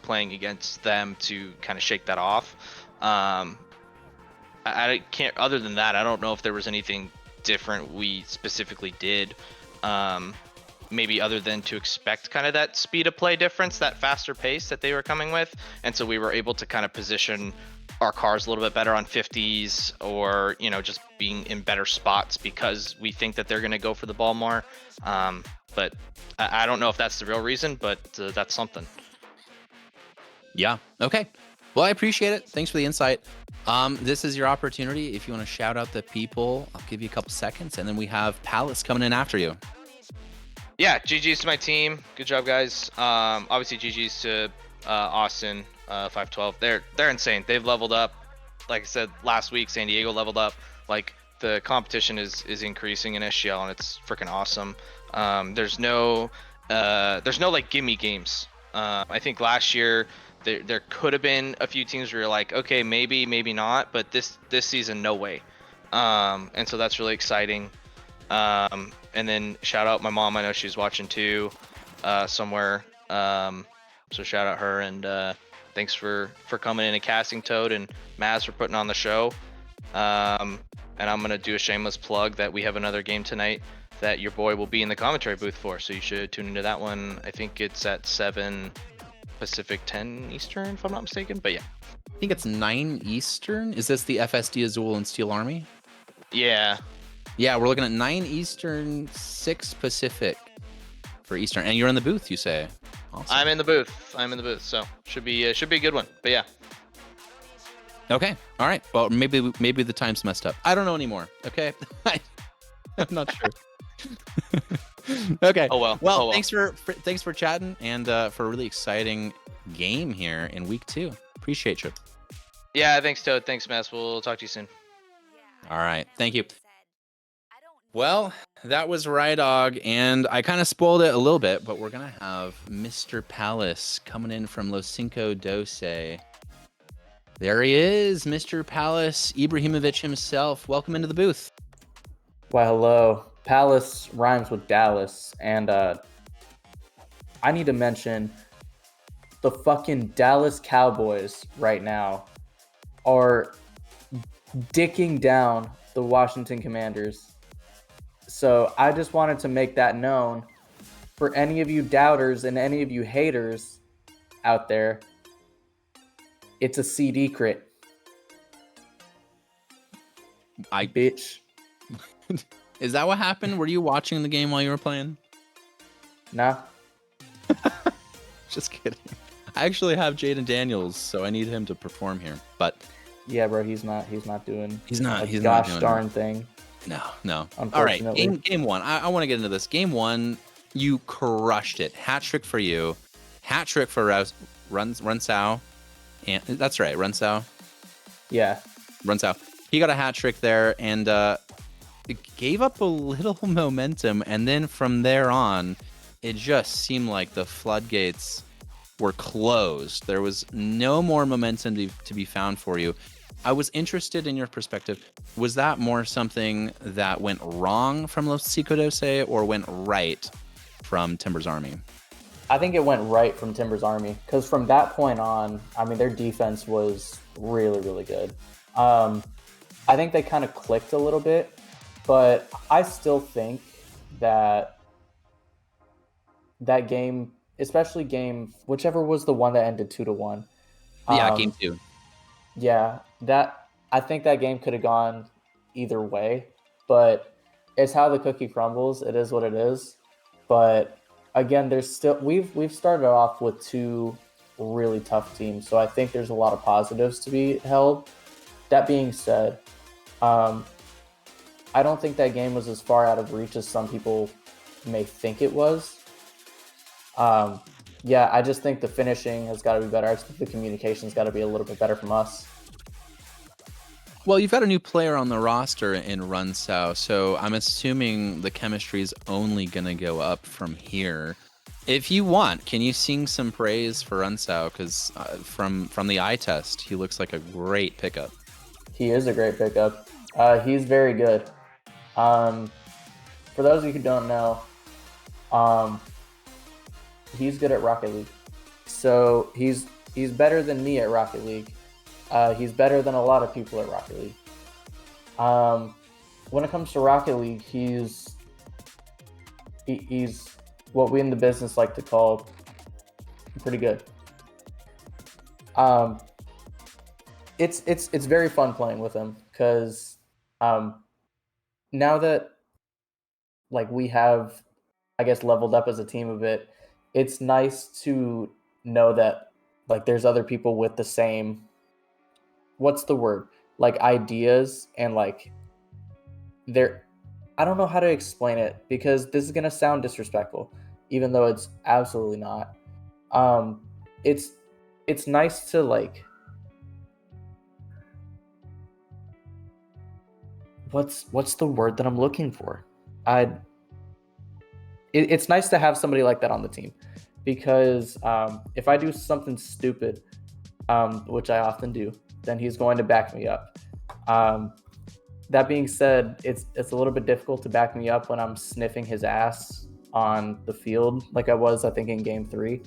playing against them to kind of shake that off. I can't, other than that, I don't know if there was anything different we specifically did, maybe other than to expect kind of that speed of play difference, that faster pace that they were coming with. And so we were able to kind of position our cars a little bit better on 50s, or just being in better spots because we think that they're going to go for the ball more. But I don't know if that's the real reason, but that's something. Yeah. Okay. Well, I appreciate it. Thanks for the insight. This is your opportunity. If you want to shout out the people, I'll give you a couple seconds, and then we have Palace coming in after you. Yeah, GG's to my team. Good job, guys. Obviously GG's to Austin 512. They're insane. They've leveled up. Like I said last week, San Diego leveled up. Like the competition is increasing in SGL, and it's freaking awesome. There's no like gimme games. I think last year there could have been a few teams where you're like, okay, maybe not, but this season, no way. And so that's really exciting. And then shout out my mom. I know she's watching too, somewhere. So shout out her, and thanks for coming in and casting Toad, and Maz for putting on the show. And I'm gonna do a shameless plug that we have another game tonight that your boy will be in the commentary booth for. So you should tune into that one. I think it's at 7 Pacific, 10 Eastern, if I'm not mistaken. But yeah. I think it's 9 Eastern. Is this the FSD Azul and Steel Army? Yeah. Yeah, we're looking at 9 Eastern, 6 Pacific for Eastern. And you're in the booth, you say? Awesome. I'm in the booth. So should be a good one. But yeah. Okay. All right. Well, maybe the time's messed up. I don't know anymore. Okay. I'm not sure. Okay. Oh well. Well, thanks for chatting, and for a really exciting game here in week 2. Appreciate you. Yeah. Thanks, Toad. Thanks, Mess. We'll talk to you soon. All right. Thank you. Well, that was Rydog, and I kind of spoiled it a little bit, but we're going to have Mr. Palace coming in from LaCinco512. There he is, Mr. Palace, Ibrahimovic himself. Welcome into the booth. Well, hello. Palace rhymes with Dallas, and I need to mention the fucking Dallas Cowboys right now are dicking down the Washington Commanders. So I just wanted to make that known for any of you doubters and any of you haters out there. It's a CD crit. Bitch. Is that what happened? Were you watching the game while you were playing? Nah. Just kidding. I actually have Jaden Daniels, so I need him to perform here. But yeah, bro, he's not doing he's not gosh darn thing. No. All right, game 1. I want to get into this. Game 1, you crushed it. Hat trick for you. Hat trick for Runsao. And that's right, Runsao. Yeah. Runsao. He got a hat trick there, and it gave up a little momentum, and then from there on, it just seemed like the floodgates were closed. There was no more momentum to be found for you. I was interested in your perspective. Was that more something that went wrong from LaCinco512 or went right from Timber's Army? I think it went right from Timber's Army, because from that point on, I mean, their defense was really, really good. I think they kind of clicked a little bit, but I still think that game, especially whichever was the one that ended 2-1. Yeah, game 2. Yeah, I think that game could have gone either way, but it's how the cookie crumbles. It is what it is. But again, we've started off with 2 really tough teams, so I think there's a lot of positives to be held. That being said, I don't think that game was as far out of reach as some people may think it was. Yeah, I just think the finishing has got to be better. I just think the communication's got to be a little bit better from us. Well, you've got a new player on the roster in Runsao, so I'm assuming the chemistry is only going to go up from here. If you want, can you sing some praise for Runsao? Because from the eye test, he looks like a great pickup. He is a great pickup. He's very good. For those of you who don't know, he's good at Rocket League. So he's better than me at Rocket League. He's better than a lot of people at Rocket League. When it comes to Rocket League, he's what we in the business like to call pretty good. It's very fun playing with him, because now that we have, I guess, leveled up as a team a bit, it's nice to know that like there's other people with the same, what's the word, like ideas, and like they're, I don't know how to explain it because this is gonna sound disrespectful, even though it's absolutely not. Um, it's nice to like, what's the word that I'm looking for? It's nice to have somebody like that on the team, because if I do something stupid, which I often do, then he's going to back me up. That being said, it's a little bit difficult to back me up when I'm sniffing his ass on the field, like I was, I think, in Game 3.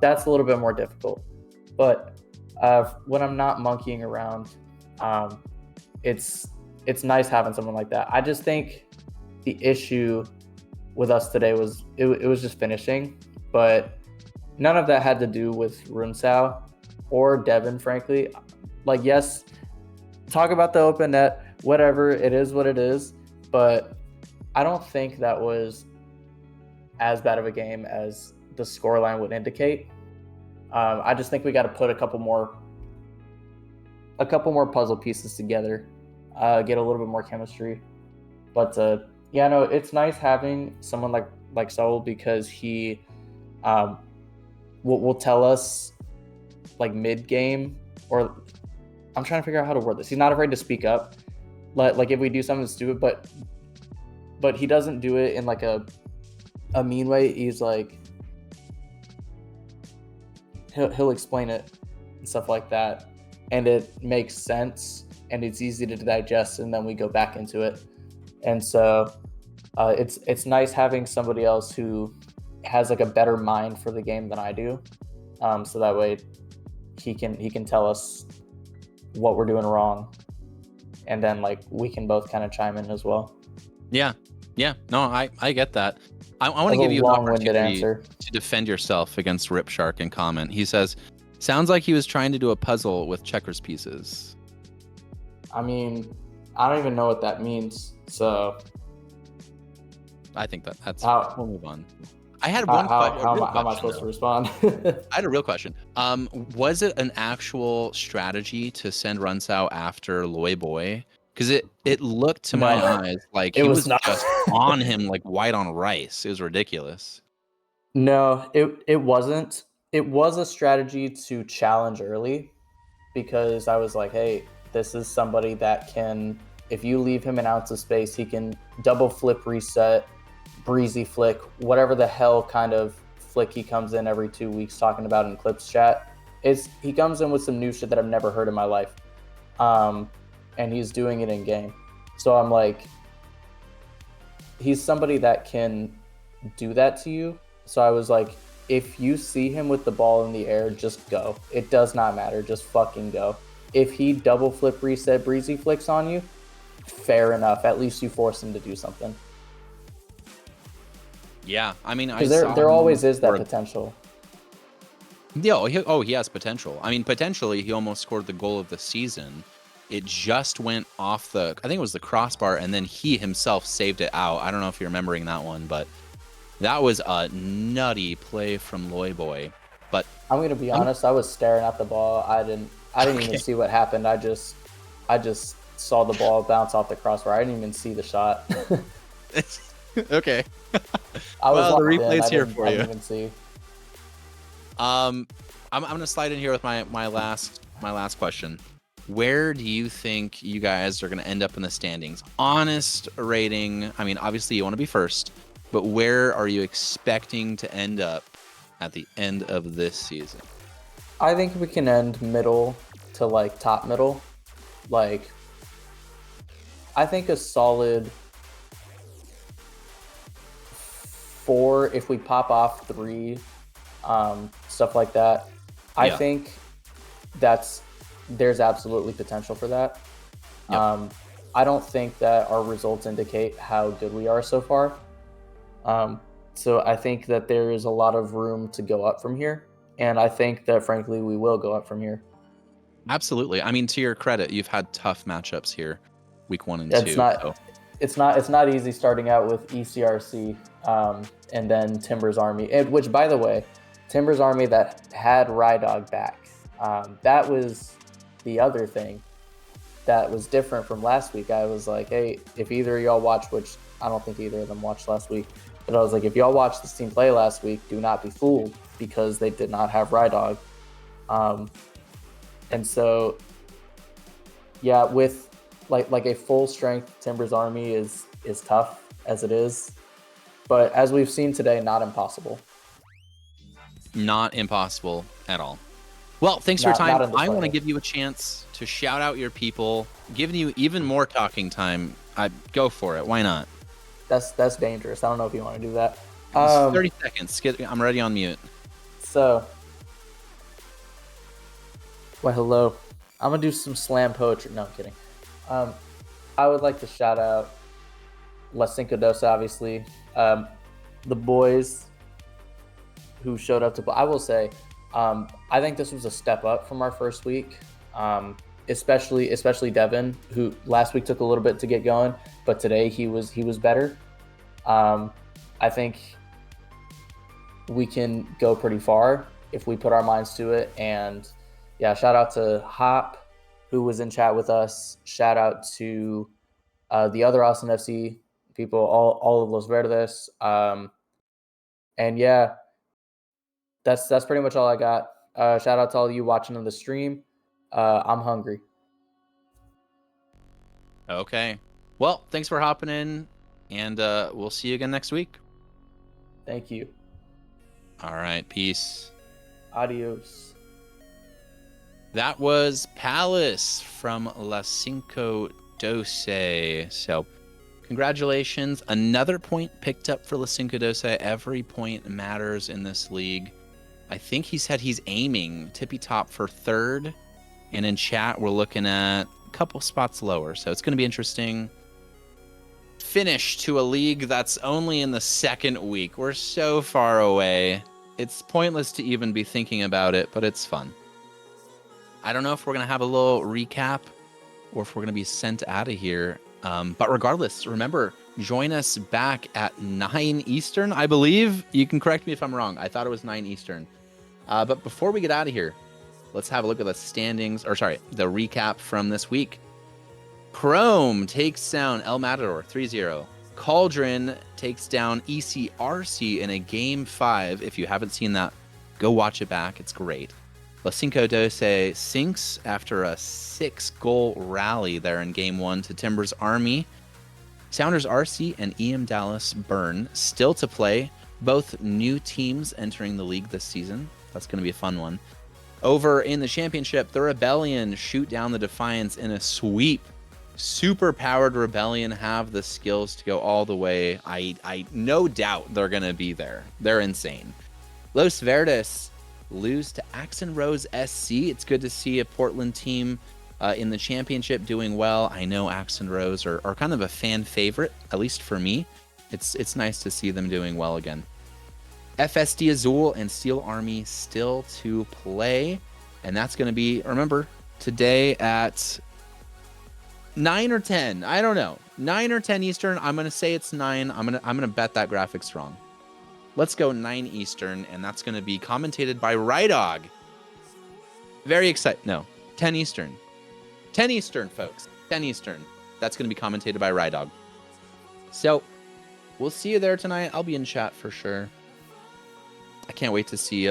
That's a little bit more difficult. But when I'm not monkeying around, it's nice having someone like that. I just think the issue with us today was it was just finishing, but none of that had to do with Runsao or Devin, frankly. Like, yes, talk about the open net, whatever, it is what it is, but I don't think that was as bad of a game as the scoreline would indicate. I just think we got to put a couple more puzzle pieces together, get a little bit more chemistry. But yeah, no, it's nice having someone like Saul, because he will tell us like mid game, or I'm trying to figure out how to word this. He's not afraid to speak up, like if we do something stupid, but he doesn't do it in like a mean way. He's like, he'll explain it and stuff like that, and it makes sense and it's easy to digest, and then we go back into it. And so it's nice having somebody else who has like a better mind for the game than I do, so that way he can tell us what we're doing wrong, and then like we can both kind of chime in as well. Yeah, no, I get that. I want to give you an opportunity to defend yourself against Rip Shark and comment. He says, sounds like he was trying to do a puzzle with checkers pieces. I mean, I don't even know what that means, so I think that's we'll move on. I had one question. How am I supposed to respond? I had a real question. Was it an actual strategy to send Runsao after Loy Boy? Because it looked to my eyes like he was just on him like white on rice. It was ridiculous. No, it wasn't. It was a strategy to challenge early, because I was like, hey, this is somebody that can, if you leave him an ounce of space, he can double flip reset, breezy flick, whatever the hell kind of flick he comes in every 2 weeks talking about in Clips chat. He comes in with some new shit that I've never heard in my life. And he's doing it in game. So I'm like, he's somebody that can do that to you. So I was like, if you see him with the ball in the air, just go. It does not matter. Just fucking go. If he double flip reset breezy flicks on you, fair enough. At least you force him to do something. Yeah, I mean, there always is that potential. Yeah, he has potential. I mean, potentially, he almost scored the goal of the season. It just went off I think it was the crossbar, and then he himself saved it out. I don't know if you're remembering that one, but that was a nutty play from Loy Boy. But I'm gonna be honest, I was staring at the ball. I didn't even see what happened. I just saw the ball bounce off the crossbar. I didn't even see the shot. Okay. Well, the replay's here for you. I didn't even see. I'm gonna slide in here with my last question. Where do you think you guys are gonna end up in the standings? Honest rating. I mean, obviously you want to be first, but where are you expecting to end up at the end of this season? I think we can end middle to like top middle. Like, I think a solid 4 if we pop off 3, stuff like that. Yeah. I think there's absolutely potential for that. Yep. I don't think that our results indicate how good we are so far. So I think that there is a lot of room to go up from here. And I think that, frankly, we will go up from here. Absolutely. I mean, to your credit, you've had tough matchups here, week 1 and 2. It's not easy starting out with ECRC and then Timbers Army. Which, by the way, Timbers Army that had Rydog back. That was the other thing that was different from last week. I was like, hey, if either of y'all watched, which I don't think either of them watched last week, but I was like, if y'all watched this team play last week, do not be fooled because they did not have Rydog. And so, yeah, with like a full strength Timbers Army is tough as it is, but as we've seen today, not impossible. Not impossible at all. Well, thanks for your Not time. in this I want to way. give you a chance to shout out your people, giving you even more talking time. Go for it. Why not? That's dangerous. I don't know if you want to do that. It's 30 seconds. I'm already on mute. So, well, hello. I'm gonna do some slam poetry. No, I'm kidding. I would like to shout out LaCinco512, obviously. The boys who showed up to play. I will say, I think this was a step up from our first week. Especially Devin, who last week took a little bit to get going, but today he was better. I think we can go pretty far if we put our minds to it. And yeah, shout out to Hop, who was in chat with us. Shout out to the other Austin FC people, all of Los Verdes. And yeah, that's pretty much all I got. Shout out to all of you watching on the stream. I'm hungry. Okay. Well, thanks for hopping in, and we'll see you again next week. Thank you. All right. Peace. Adios. That was Palace from LaCinco512. So, congratulations. Another point picked up for LaCinco512. Every point matters in this league. I think he said he's aiming tippy top for third. And in chat, we're looking at a couple spots lower. So, it's going to be interesting. Finish to a league that's only in the second week. We're so far away. It's pointless to even be thinking about it, but it's fun. I don't know if we're going to have a little recap or if we're going to be sent out of here. But regardless, remember, join us back at 9 Eastern, I believe. You can correct me if I'm wrong. I thought it was 9 Eastern. But before we get out of here, let's have a look at the standings, or sorry, the recap from this week. Chrome takes down El Matador 3-0. Cauldron takes down ECRC in a Game 5. If you haven't seen that, go watch it back. It's great. LaCinco512 sinks after a 6-goal rally there in Game 1 to Timbers Army. Sounders RC and EM Dallas burn still to play. Both new teams entering the league this season. That's going to be a fun one. Over in the championship, the Rebellion shoot down the Defiance in a sweep. Super powered Rebellion have the skills to go all the way. I no doubt they're going to be there. They're insane. Los Verdes lose to Axon Rose SC. It's good to see a Portland team in the championship doing well. I know Axon Rose are kind of a fan favorite, at least for me. It's nice to see them doing well again. FSD Azul and Steel Army still to play. And that's going to be, remember, today at 9 or 10. I don't know. 9 or 10 Eastern. I'm going to say it's 9. I'm going to bet that graphic's wrong. Let's go 9 Eastern, and that's going to be commentated by Rydog. Very excited. No, 10 Eastern. 10 Eastern, folks. 10 Eastern. That's going to be commentated by Rydog. So, we'll see you there tonight. I'll be in chat for sure. I can't wait to see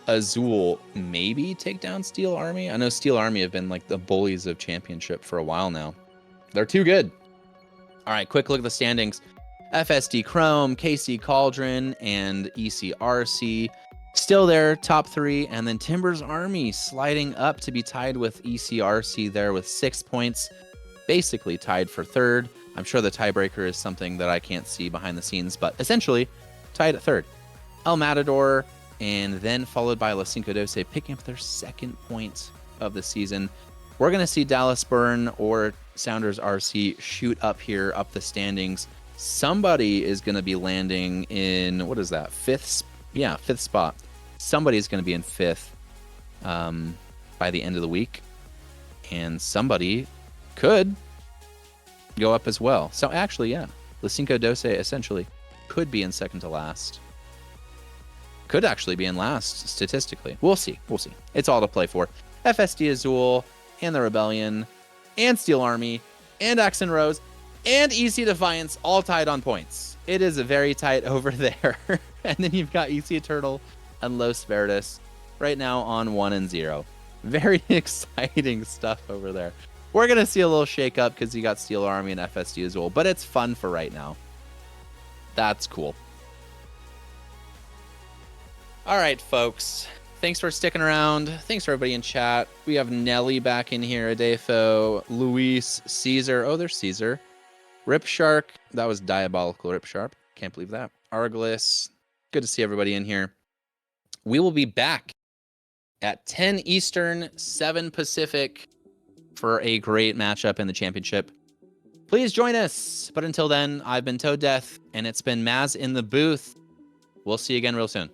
Azul maybe take down Steel Army. I know Steel Army have been like the bullies of championship for a while now. They're too good. All right, quick look at the standings. FSD Chrome, KC Cauldron, and ECRC still there, top 3. And then Timbers Army sliding up to be tied with ECRC there with 6 points. Basically tied for third. I'm sure the tiebreaker is something that I can't see behind the scenes, but essentially tied at third. El Matador, and then followed by LaCinco512 picking up their 2nd point of the season. We're going to see Dallas Burn or Sounders RC shoot up here, up the standings. Somebody is going to be landing in, what is that, 5th? Yeah, 5th spot. Somebody's going to be in 5th by the end of the week. And somebody could go up as well. So actually, yeah, LaCinco512 essentially could be in 2nd to last. could actually be in last statistically. We'll see. We'll see. It's all to play for. FSD Azul and the Rebellion and Steel Army and Axe and Rose and EC Defiance all tied on points. It is very tight over there. And then you've got EC Eternal and Los Verdes right now on 1-0. Very exciting stuff over there. We're going to see a little shake up because you got Steel Army and FSD Azul, but it's fun for right now. That's cool. All right, folks. Thanks for sticking around. Thanks for everybody in chat. We have Nelly back in here, Adefo, Luis, Caesar. Oh, there's Caesar. Rip Shark. That was diabolical, Rip Sharp. Can't believe that. Arglis. Good to see everybody in here. We will be back at 10 Eastern, 7 Pacific for a great matchup in the championship. Please join us. But until then, I've been Toad Death, and it's been Maz in the booth. We'll see you again real soon.